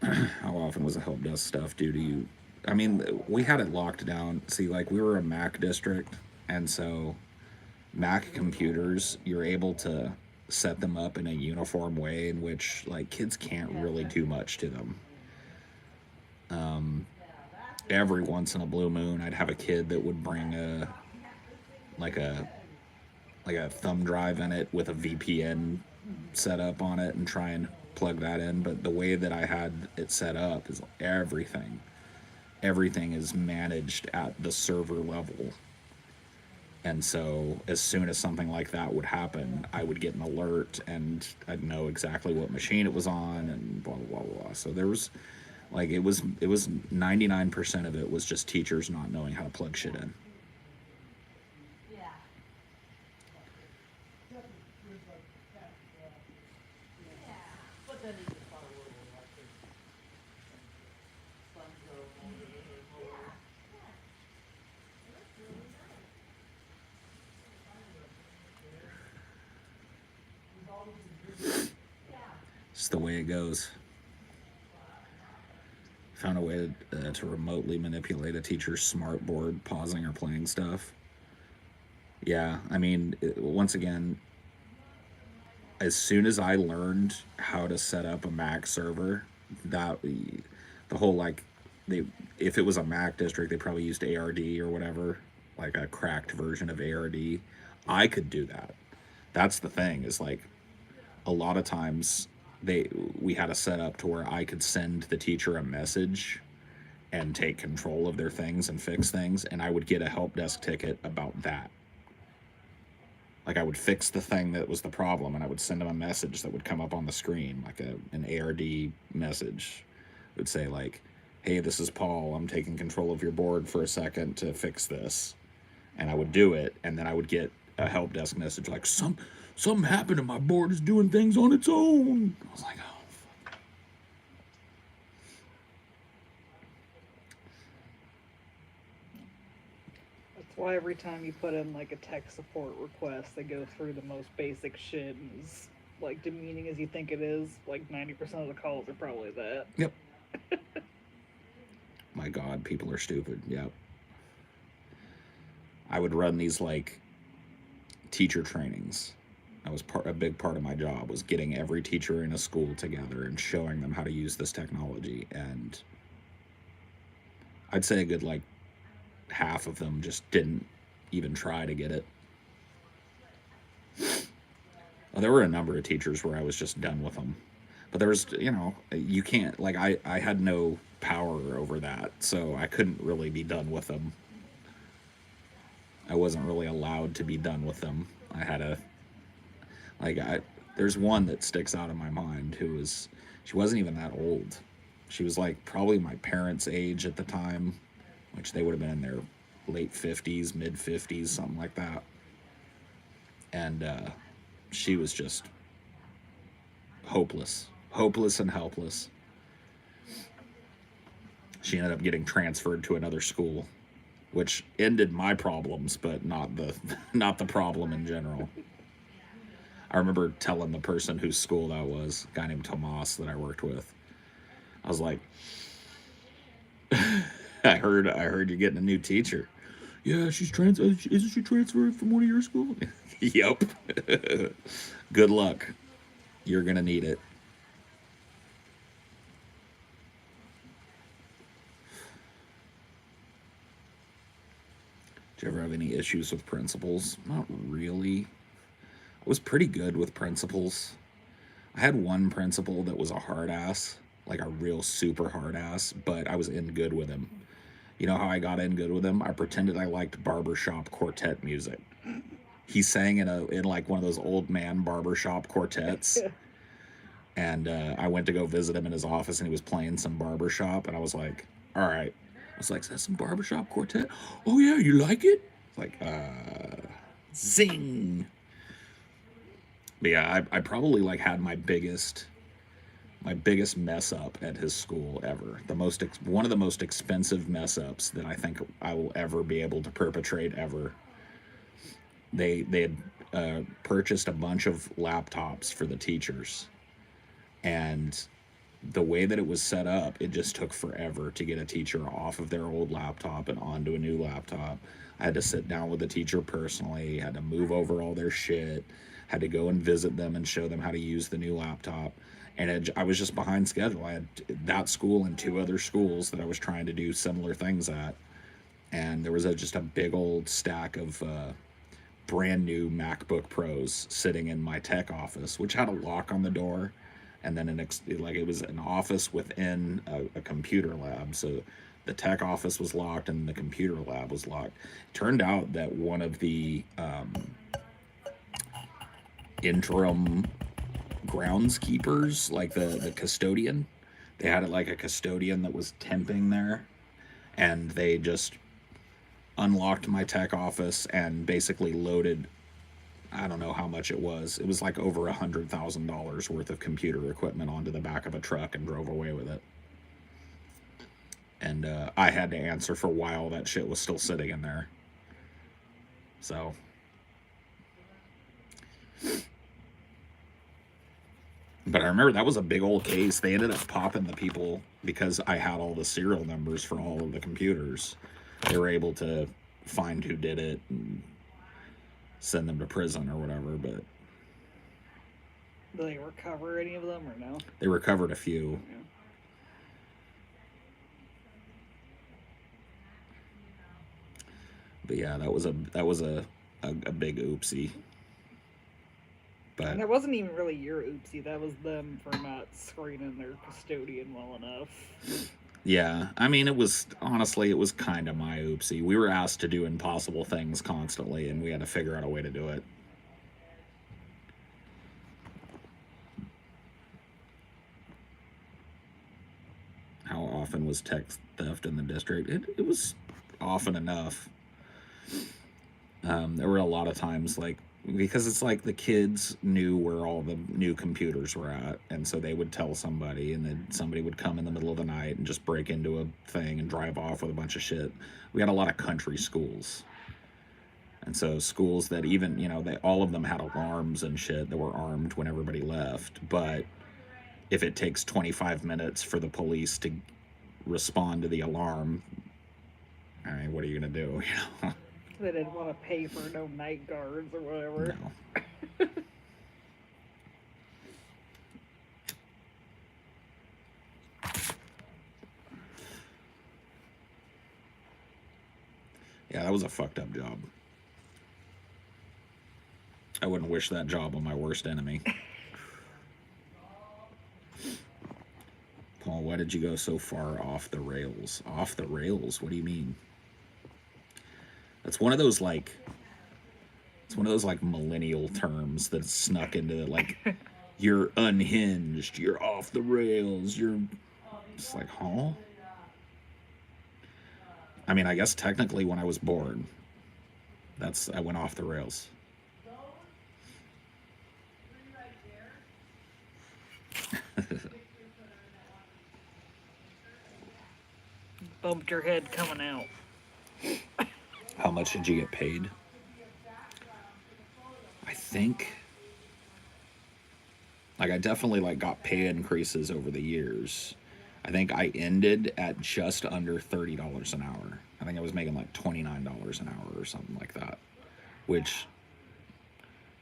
How often was the help desk stuff due to you? I mean, we had it locked down. See, like, we were a Mac district, and so Mac computers, you're able to set them up in a uniform way in which, like, kids can't really do much to them. Every once in a blue moon, I'd have a kid that would bring a thumb drive in it with a VPN set up on it and try and plug that in. But the way that I had it set up is everything is managed at the server level. And so as soon as something like that would happen, I would get an alert and I'd know exactly what machine it was on and blah blah blah blah. So there was like it was 99% of it was just teachers not knowing how to plug shit in. It's the way it goes. Found a way to remotely manipulate a teacher's smart board, pausing or playing stuff. Yeah, I mean, once again, as soon as I learned how to set up a Mac server, that the whole like they if it was a Mac district, they probably used ARD or whatever, like a cracked version of ARD. I could do that. That's the thing is like a lot of times we had a setup to where I could send the teacher a message and take control of their things and fix things, and I would get a help desk ticket about that. Like I would fix the thing that was the problem, and I would send them a message that would come up on the screen, like an ARD message. It would say like, "Hey, this is Paul. I'm taking control of your board for a second to fix this," and I would do it, and then I would get a help desk message like, something happened and my board is doing things on its own. I was like, oh, fuck. That's why every time you put in like a tech support request, they go through the most basic shit and as like demeaning as you think it is, like 90% of the calls are probably that. Yep. My God, people are stupid. Yep. I would run these like teacher trainings. That was a big part of my job, was getting every teacher in a school together and showing them how to use this technology. And I'd say a good like half of them just didn't even try to get it. Well, there were a number of teachers where I was just done with them. But there was, you can't, like, I had no power over that, so I couldn't really be done with them. I wasn't really allowed to be done with them. I had a, like, there's one that sticks out in my mind she wasn't even that old. She was like probably my parents' age at the time, which they would have been in their late 50s, mid 50s, something like that. And she was just hopeless and helpless. She ended up getting transferred to another school, which ended my problems, but not the problem in general. I remember telling the person whose school that was, a guy named Tomas that I worked with. I was like, I heard you're getting a new teacher. Yeah, isn't she transferred from one of your schools? Yep. Good luck. You're gonna need it. Did you ever have any issues with principals? Not really. I was pretty good with principals. I had one principal that was a hard ass, like a real super hard ass, but I was in good with him. You know how I got in good with him? I pretended I liked barbershop quartet music. He sang in like one of those old man barbershop quartets. And I went to go visit him in his office, and he was playing some barbershop, and I was like, all right. I was like, is that some barbershop quartet? Oh yeah, you like it? Like, zing. But yeah, I probably like had my biggest mess up at his school ever. One of the most expensive mess ups that I think I will ever be able to perpetrate ever. They had purchased a bunch of laptops for the teachers, and the way that it was set up, it just took forever to get a teacher off of their old laptop and onto a new laptop. I had to sit down with the teacher personally, had to move over all their shit, had to go and visit them and show them how to use the new laptop. And I was just behind schedule. I had that school and 2 other schools that I was trying to do similar things at. And there was just a big old stack of brand new MacBook Pros sitting in my tech office, which had a lock on the door. and then it was an office within a computer lab. So the tech office was locked and the computer lab was locked. Turned out that one of the interim groundskeepers, like the custodian, they had it like a custodian that was temping there, and they just unlocked my tech office and basically loaded, I don't know how much it was. It was like over $100,000 worth of computer equipment onto the back of a truck and drove away with it. And I had to answer for why all that shit was still sitting in there. So. But I remember that was a big old case. They ended up popping the people because I had all the serial numbers for all of the computers. They were able to find who did it and send them to prison or whatever. But do they recover any of them or no? They recovered a few. Yeah. But yeah, that was a big oopsie. But and that wasn't even really your oopsie. That was them for not screening their custodian well enough. Yeah, I mean, it was kind of my oopsie. We were asked to do impossible things constantly, and we had to figure out a way to do it. How often was tech theft in the district? It was often enough. There were a lot of times, like, because it's like the kids knew where all the new computers were at, and so they would tell somebody, and then somebody would come in the middle of the night and just break into a thing and drive off with a bunch of shit. We had a lot of country schools, and so schools that even, all of them had alarms and shit that were armed when everybody left. But if it takes 25 minutes for the police to respond to the alarm, I mean, what are you gonna do? They didn't want to pay for no night guards or whatever. No. Yeah, that was a fucked up job. I wouldn't wish that job on my worst enemy. Paul, why did you go so far off the rails? Off the rails? What do you mean? It's one of those like millennial terms that snuck into like, you're unhinged, you're off the rails, it's like, huh? I mean, I guess technically when I was born, I went off the rails. Bumped your head coming out. How much did you get paid? I think, like, I definitely got pay increases over the years. I think I ended at just under $30 an hour. I think I was making like $29 an hour or something like that, which,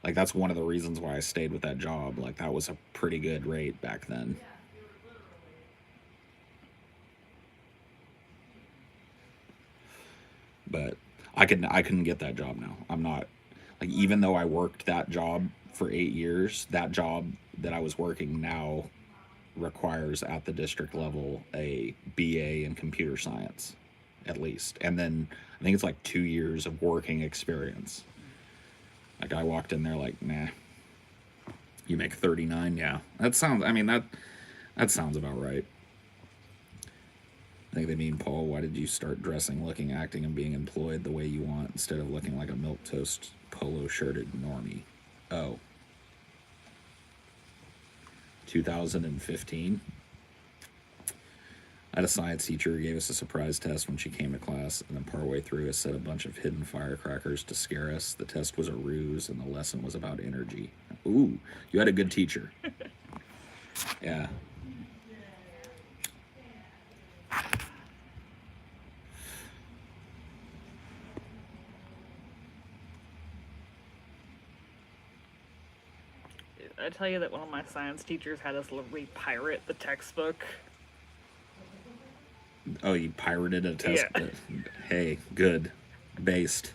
like, that's one of the reasons why I stayed with that job. Like, that was a pretty good rate back then. But I couldn't get that job now. I'm not, like, even though I worked that job for 8 years, that job that I was working now requires at the district level a BA in computer science, at least. And then I think it's like 2 years of working experience. Like, I walked in there like, nah, you make 39? Yeah. That sounds about right. I think they mean, Paul, why did you start dressing, looking, acting, and being employed the way you want instead of looking like a milquetoast polo-shirted normie? Oh. 2015? I had a science teacher who gave us a surprise test when she came to class, and then partway through us said a bunch of hidden firecrackers to scare us. The test was a ruse, and the lesson was about energy. Ooh, you had a good teacher. Yeah. I tell you that one of my science teachers had us repirate the textbook. Oh, you pirated a test? Yeah. Hey, good. Based.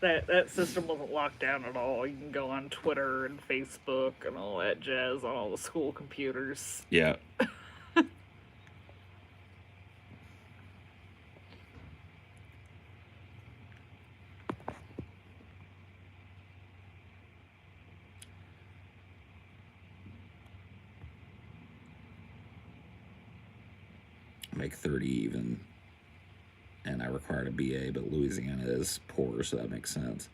that system wasn't locked down at all. You can go on Twitter and Facebook and all that jazz on all the school computers. Yeah. Make 30 even, and I required a BA, but Louisiana is poor, so that makes sense.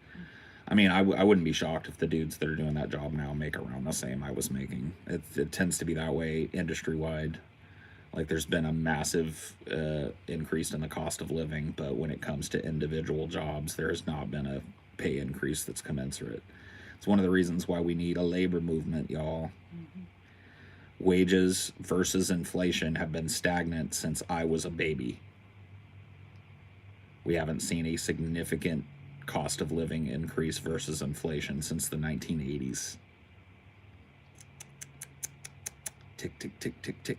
I mean, I wouldn't be shocked if the dudes that are doing that job now make around the same I was making. It tends to be that way industry-wide. Like, there's been a massive increase in the cost of living, but when it comes to individual jobs, there has not been a pay increase that's commensurate. It's one of the reasons why we need a labor movement, y'all. Mm-hmm. Wages versus inflation have been stagnant since I was a baby. We haven't seen a significant cost of living increase versus inflation since the 1980s. Tick, tick, tick, tick, tick.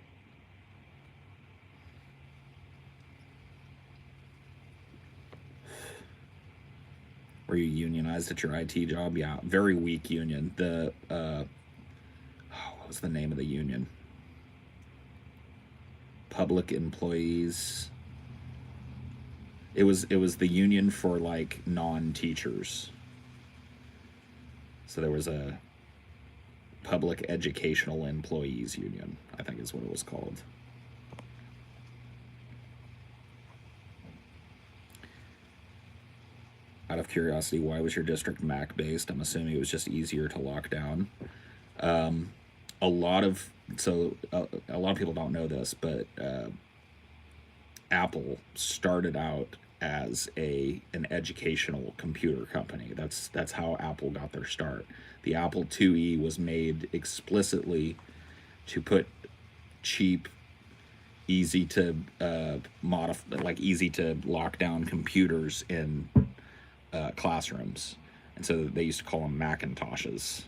Were you unionized at your IT job? Yeah, very weak union. What was the name of the union? Public employees. It was the union for like non-teachers. So there was a public educational employees union, I think is what it was called. Out of curiosity, why was your district Mac based? I'm assuming it was just easier to lock down. A lot of people don't know this, but Apple started out as an educational computer company. That's how Apple got their start. The Apple IIe was made explicitly to put cheap, easy to modify, like easy to lock down computers in classrooms, and so they used to call them Macintoshes.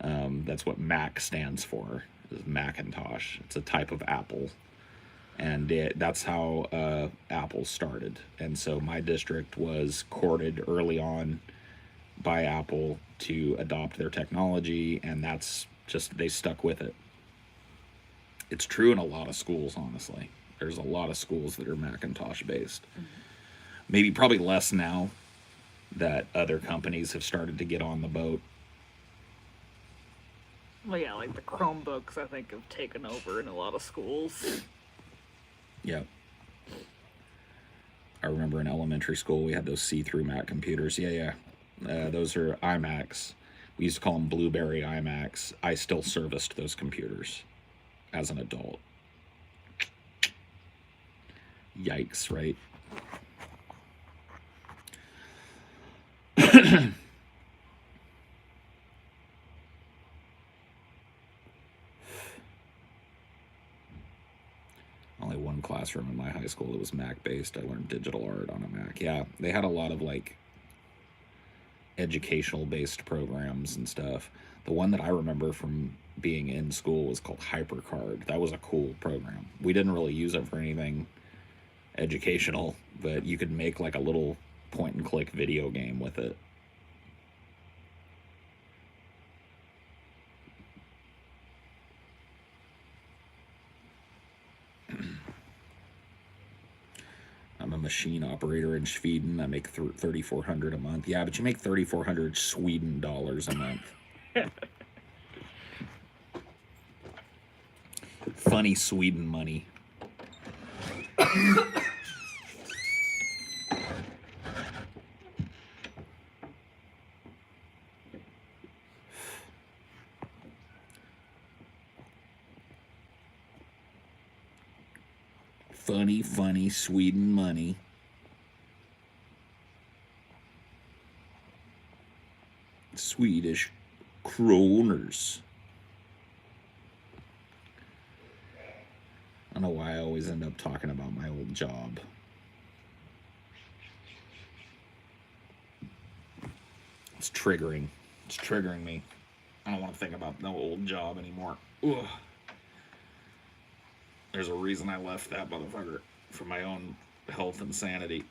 That's what Mac stands for, is Macintosh. It's a type of Apple, and that's how Apple started. And so my district was courted early on by Apple to adopt their technology, and that's just, they stuck with it. It's true in a lot of schools, honestly. There's a lot of schools that are Macintosh based. Mm-hmm. Maybe probably less now that other companies have started to get on the boat. Well, yeah, like the Chromebooks, I think, have taken over in a lot of schools. Yeah. I remember in elementary school, we had those see-through Mac computers. Yeah. Those are iMacs. We used to call them Blueberry iMacs. I still serviced those computers as an adult. Yikes, right? Only one classroom in my high school that was Mac based. I learned digital art on a Mac. Yeah, they had a lot of like educational based programs and stuff. The one that I remember from being in school was called HyperCard. That was a cool program. We didn't really use it for anything educational, but you could make like a little point and click video game with it. I'm a machine operator in Sweden. I make $3,400 a month. Yeah, but you make 3,400 Sweden dollars a month. Funny Sweden money. Funny Sweden money. Swedish kroners. I don't know why I always end up talking about my old job. It's triggering. It's triggering me. I don't want to think about no old job anymore. Ugh. There's a reason I left that motherfucker, for my own health and sanity.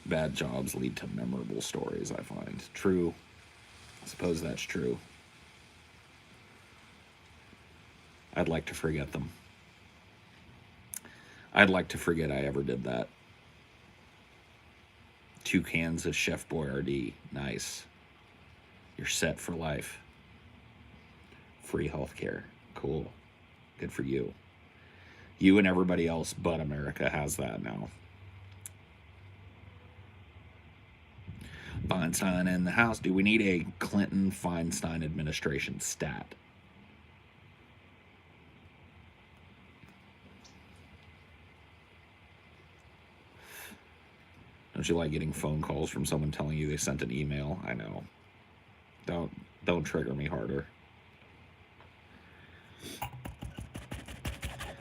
bad jobs lead to memorable stories, I find. True. I suppose that's true. I'd like to forget them. I'd like to forget I ever did that. 2 cans of Chef Boyardee. Nice. You're set for life. Free healthcare. Cool. Good for you. You and everybody else but America has that now. Feinstein in the house. Do we need a Clinton-Feinstein administration stat? Don't you like getting phone calls from someone telling you they sent an email? I know. Don't trigger me harder.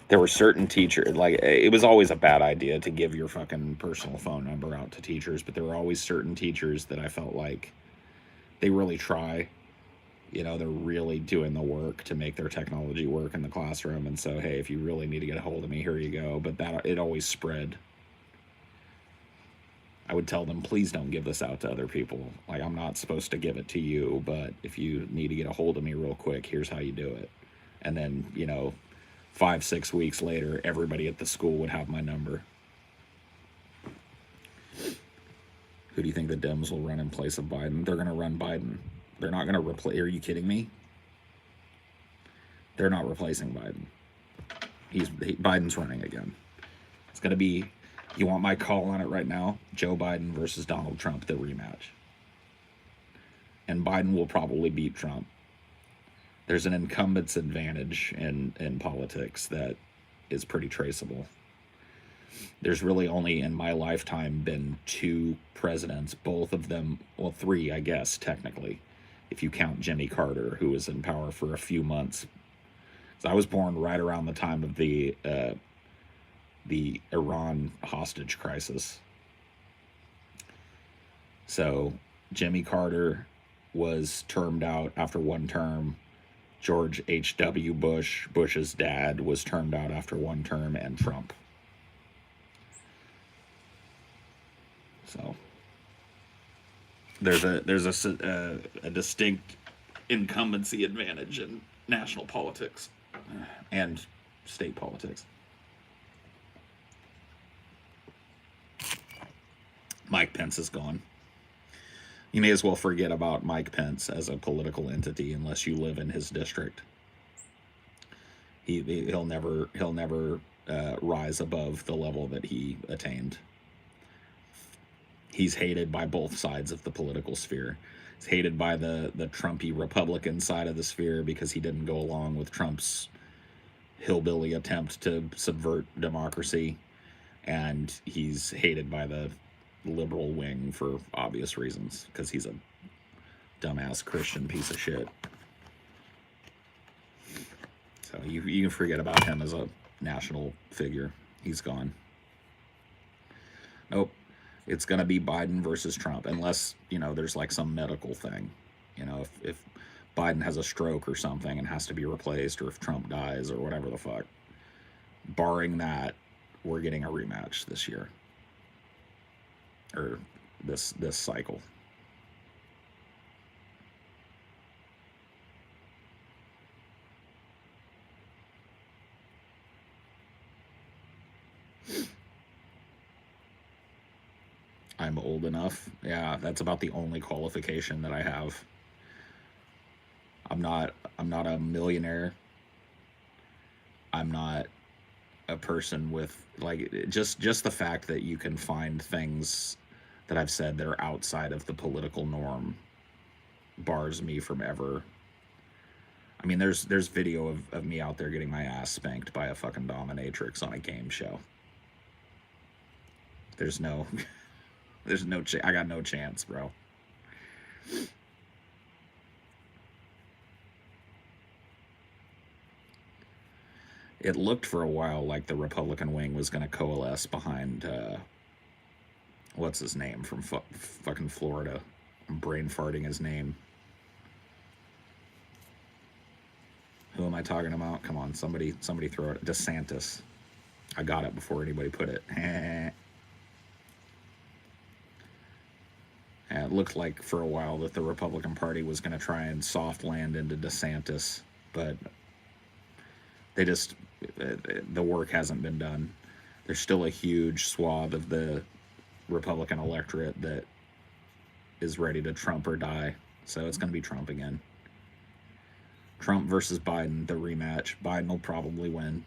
There were certain teachers, like, it was always a bad idea to give your fucking personal phone number out to teachers, but there were always certain teachers that I felt like they really try. You know, they're really doing the work to make their technology work in the classroom. And so, hey, if you really need to get a hold of me, here you go. But that, it always spread. I would tell them, please don't give this out to other people. Like, I'm not supposed to give it to you, but if you need to get a hold of me real quick, here's how you do it. And then, you know, 5-6 weeks later, everybody at the school would have my number. Who do you think the Dems will run in place of Biden? They're going to run Biden. They're not going to replace... Are you kidding me? They're not replacing Biden. Biden's running again. It's going to be... You want my call on it right now? Joe Biden versus Donald Trump, the rematch. And Biden will probably beat Trump. There's an incumbent's advantage in politics that is pretty traceable. There's really only in my lifetime been 2 presidents, both of them, well, 3, I guess, technically, if you count Jimmy Carter, who was in power for a few months. So I was born right around the time of the Iran hostage crisis. So Jimmy Carter was termed out after 1 term. George H.W. Bush, Bush's dad, was termed out after 1 term, and Trump. So there's a distinct incumbency advantage in national politics and state politics. Mike Pence is gone. You may as well forget about Mike Pence as a political entity unless you live in his district. He'll never rise above the level that he attained. He's hated by both sides of the political sphere. He's hated by the Trumpy Republican side of the sphere because he didn't go along with Trump's hillbilly attempt to subvert democracy. And he's hated by the liberal wing for obvious reasons, because he's a dumbass Christian piece of shit. So you can forget about him as a national figure. He's gone. Nope. It's going to be Biden versus Trump, unless, you know, there's like some medical thing. You know, if Biden has a stroke or something and has to be replaced, or if Trump dies or whatever the fuck. Barring that, we're getting a rematch this year. Or this cycle. I'm old enough. Yeah, that's about the only qualification that I have. I'm not a millionaire. I'm not a person with, like, just the fact that you can find things that I've said that are outside of the political norm bars me from ever. I mean, there's video of me out there getting my ass spanked by a fucking dominatrix on a game show. There's no I got no chance, bro. It looked for a while like the Republican wing was going to coalesce behind what's his name from fucking Florida. I'm brain farting his name. Who am I talking about? Come on, somebody throw it. DeSantis. I got it before anybody put it. looked like for a while that the Republican Party was going to try and soft land into DeSantis, but they just, the work hasn't been done. There's still a huge swath of the Republican electorate that is ready to Trump or die. So it's going to be Trump again. Trump versus Biden, the rematch. Biden will probably win.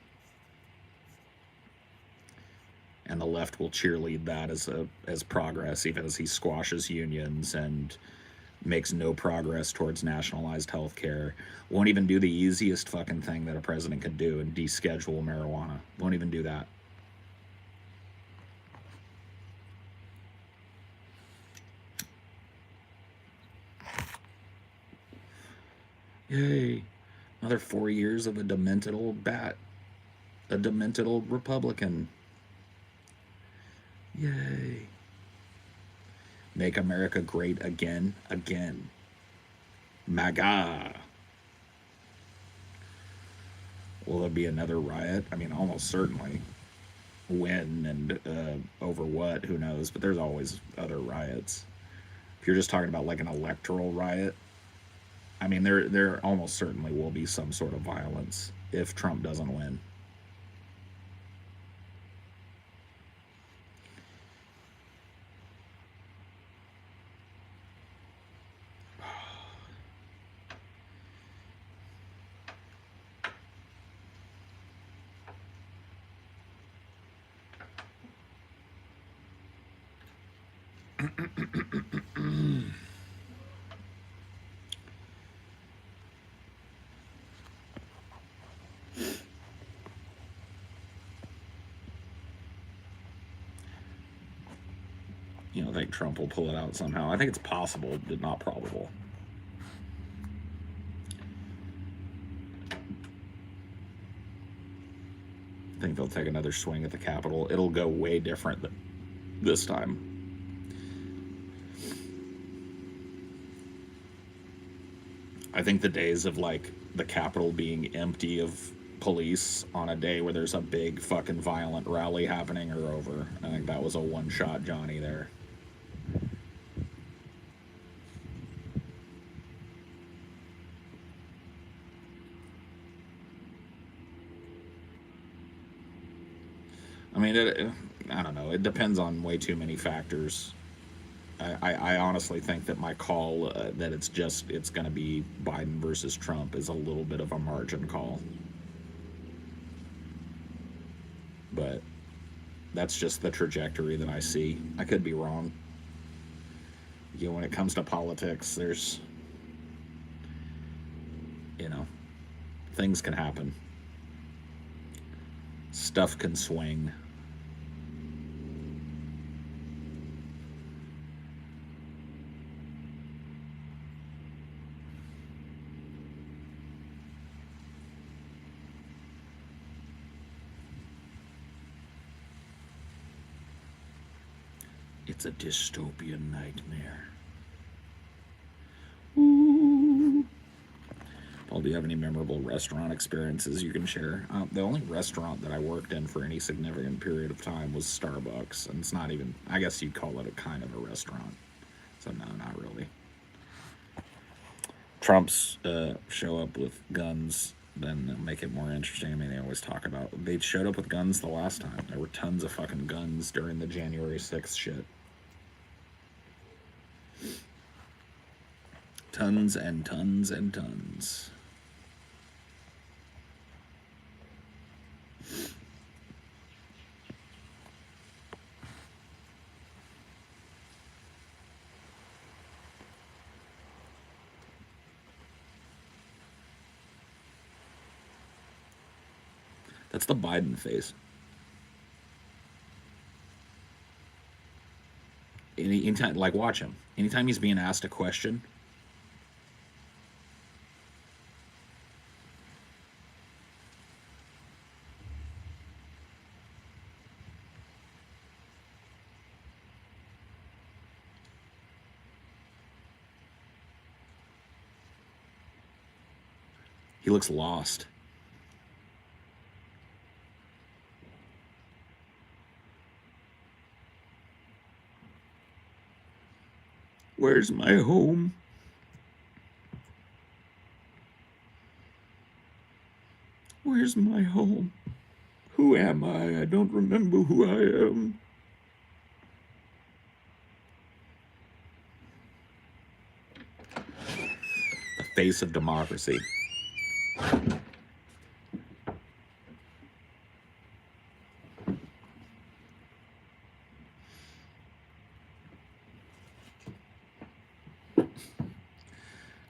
And the left will cheerlead that as progress, even as he squashes unions and makes no progress towards nationalized health care. Won't even do the easiest fucking thing that a president could do and deschedule marijuana. Won't even do that. Yay. Another 4 years of a demented old bat. A demented old Republican. Yay. Make America great again, again. MAGA. Will there be another riot? I mean, almost certainly. When and over what, who knows? But there's always other riots. If you're just talking about like an electoral riot, I mean, there almost certainly will be some sort of violence if Trump doesn't win. You know, I think Trump will pull it out somehow. I think it's possible, but not probable. I think they'll take another swing at the Capitol. It'll go way different this time. I think the days of like the Capitol being empty of police on a day where there's a big fucking violent rally happening are over. I think that was a one-shot Johnny there. I mean, I don't know. It depends on way too many factors. I honestly think that my call that it's going to be Biden versus Trump is a little bit of a margin call. But that's just the trajectory that I see. I could be wrong. You know, when it comes to politics, there's, you know, things can happen. Stuff can swing. It's a dystopian nightmare. Ooh. Paul, do you have any memorable restaurant experiences you can share? The only restaurant that I worked in for any significant period of time was Starbucks, and it's not even, I guess you'd call it a kind of a restaurant. So no, not really. Trump's show up with guns, then make it more interesting. I mean, they always talk about, they showed up with guns the last time. There were tons of fucking guns during the January 6th shit. Tons and tons and tons. That's the Biden face. Anytime, like, watch him. Anytime he's being asked a question, he looks lost. Where's my home? Where's my home? Who am I? I don't remember who I am. The face of democracy.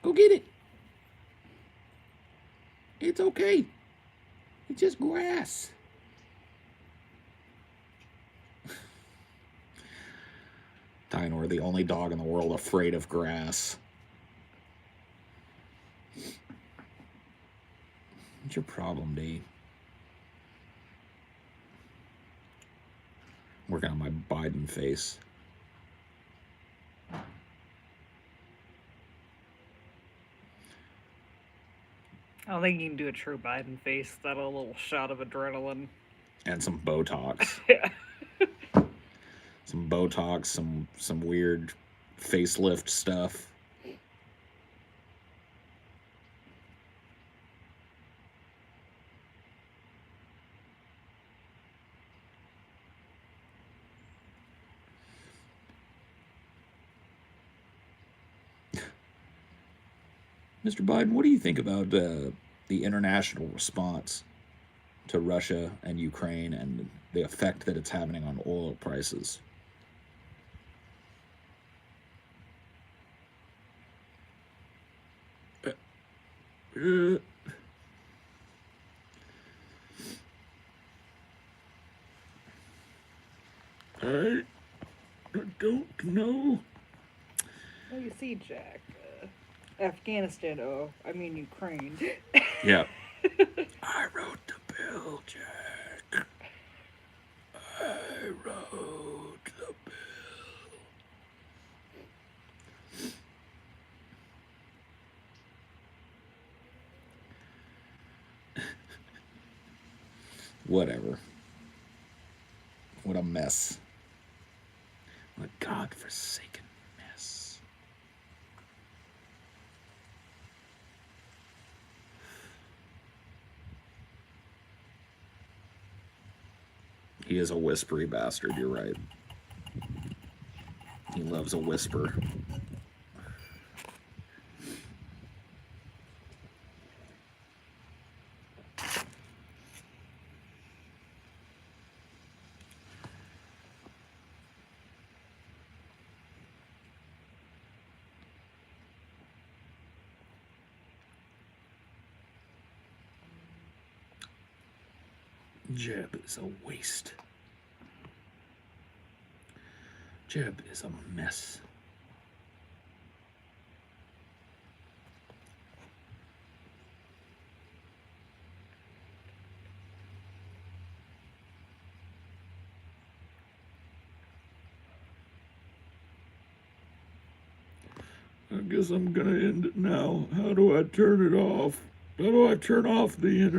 Go get it. It's okay. It's just grass. Tynor, the only dog in the world afraid of grass. What's your problem, D? Working on my Biden face. I don't think you can do a true Biden face without a little shot of adrenaline. And some Botox. Yeah. Some Botox, some weird facelift stuff. Mr. Biden, what do you think about the international response to Russia and Ukraine and the effect that it's having on oil prices? I don't know. Well, you see, Jack, Afghanistan, I mean Ukraine. Yeah. I wrote the bill, Jack. I wrote the bill. Whatever. What a mess. What a godforsaken mess. He is a whispery bastard, you're right. He loves a whisper. Jeb is a waste. Jeb is a mess. I guess I'm gonna end it now. How do I turn it off? How do I turn off the internet?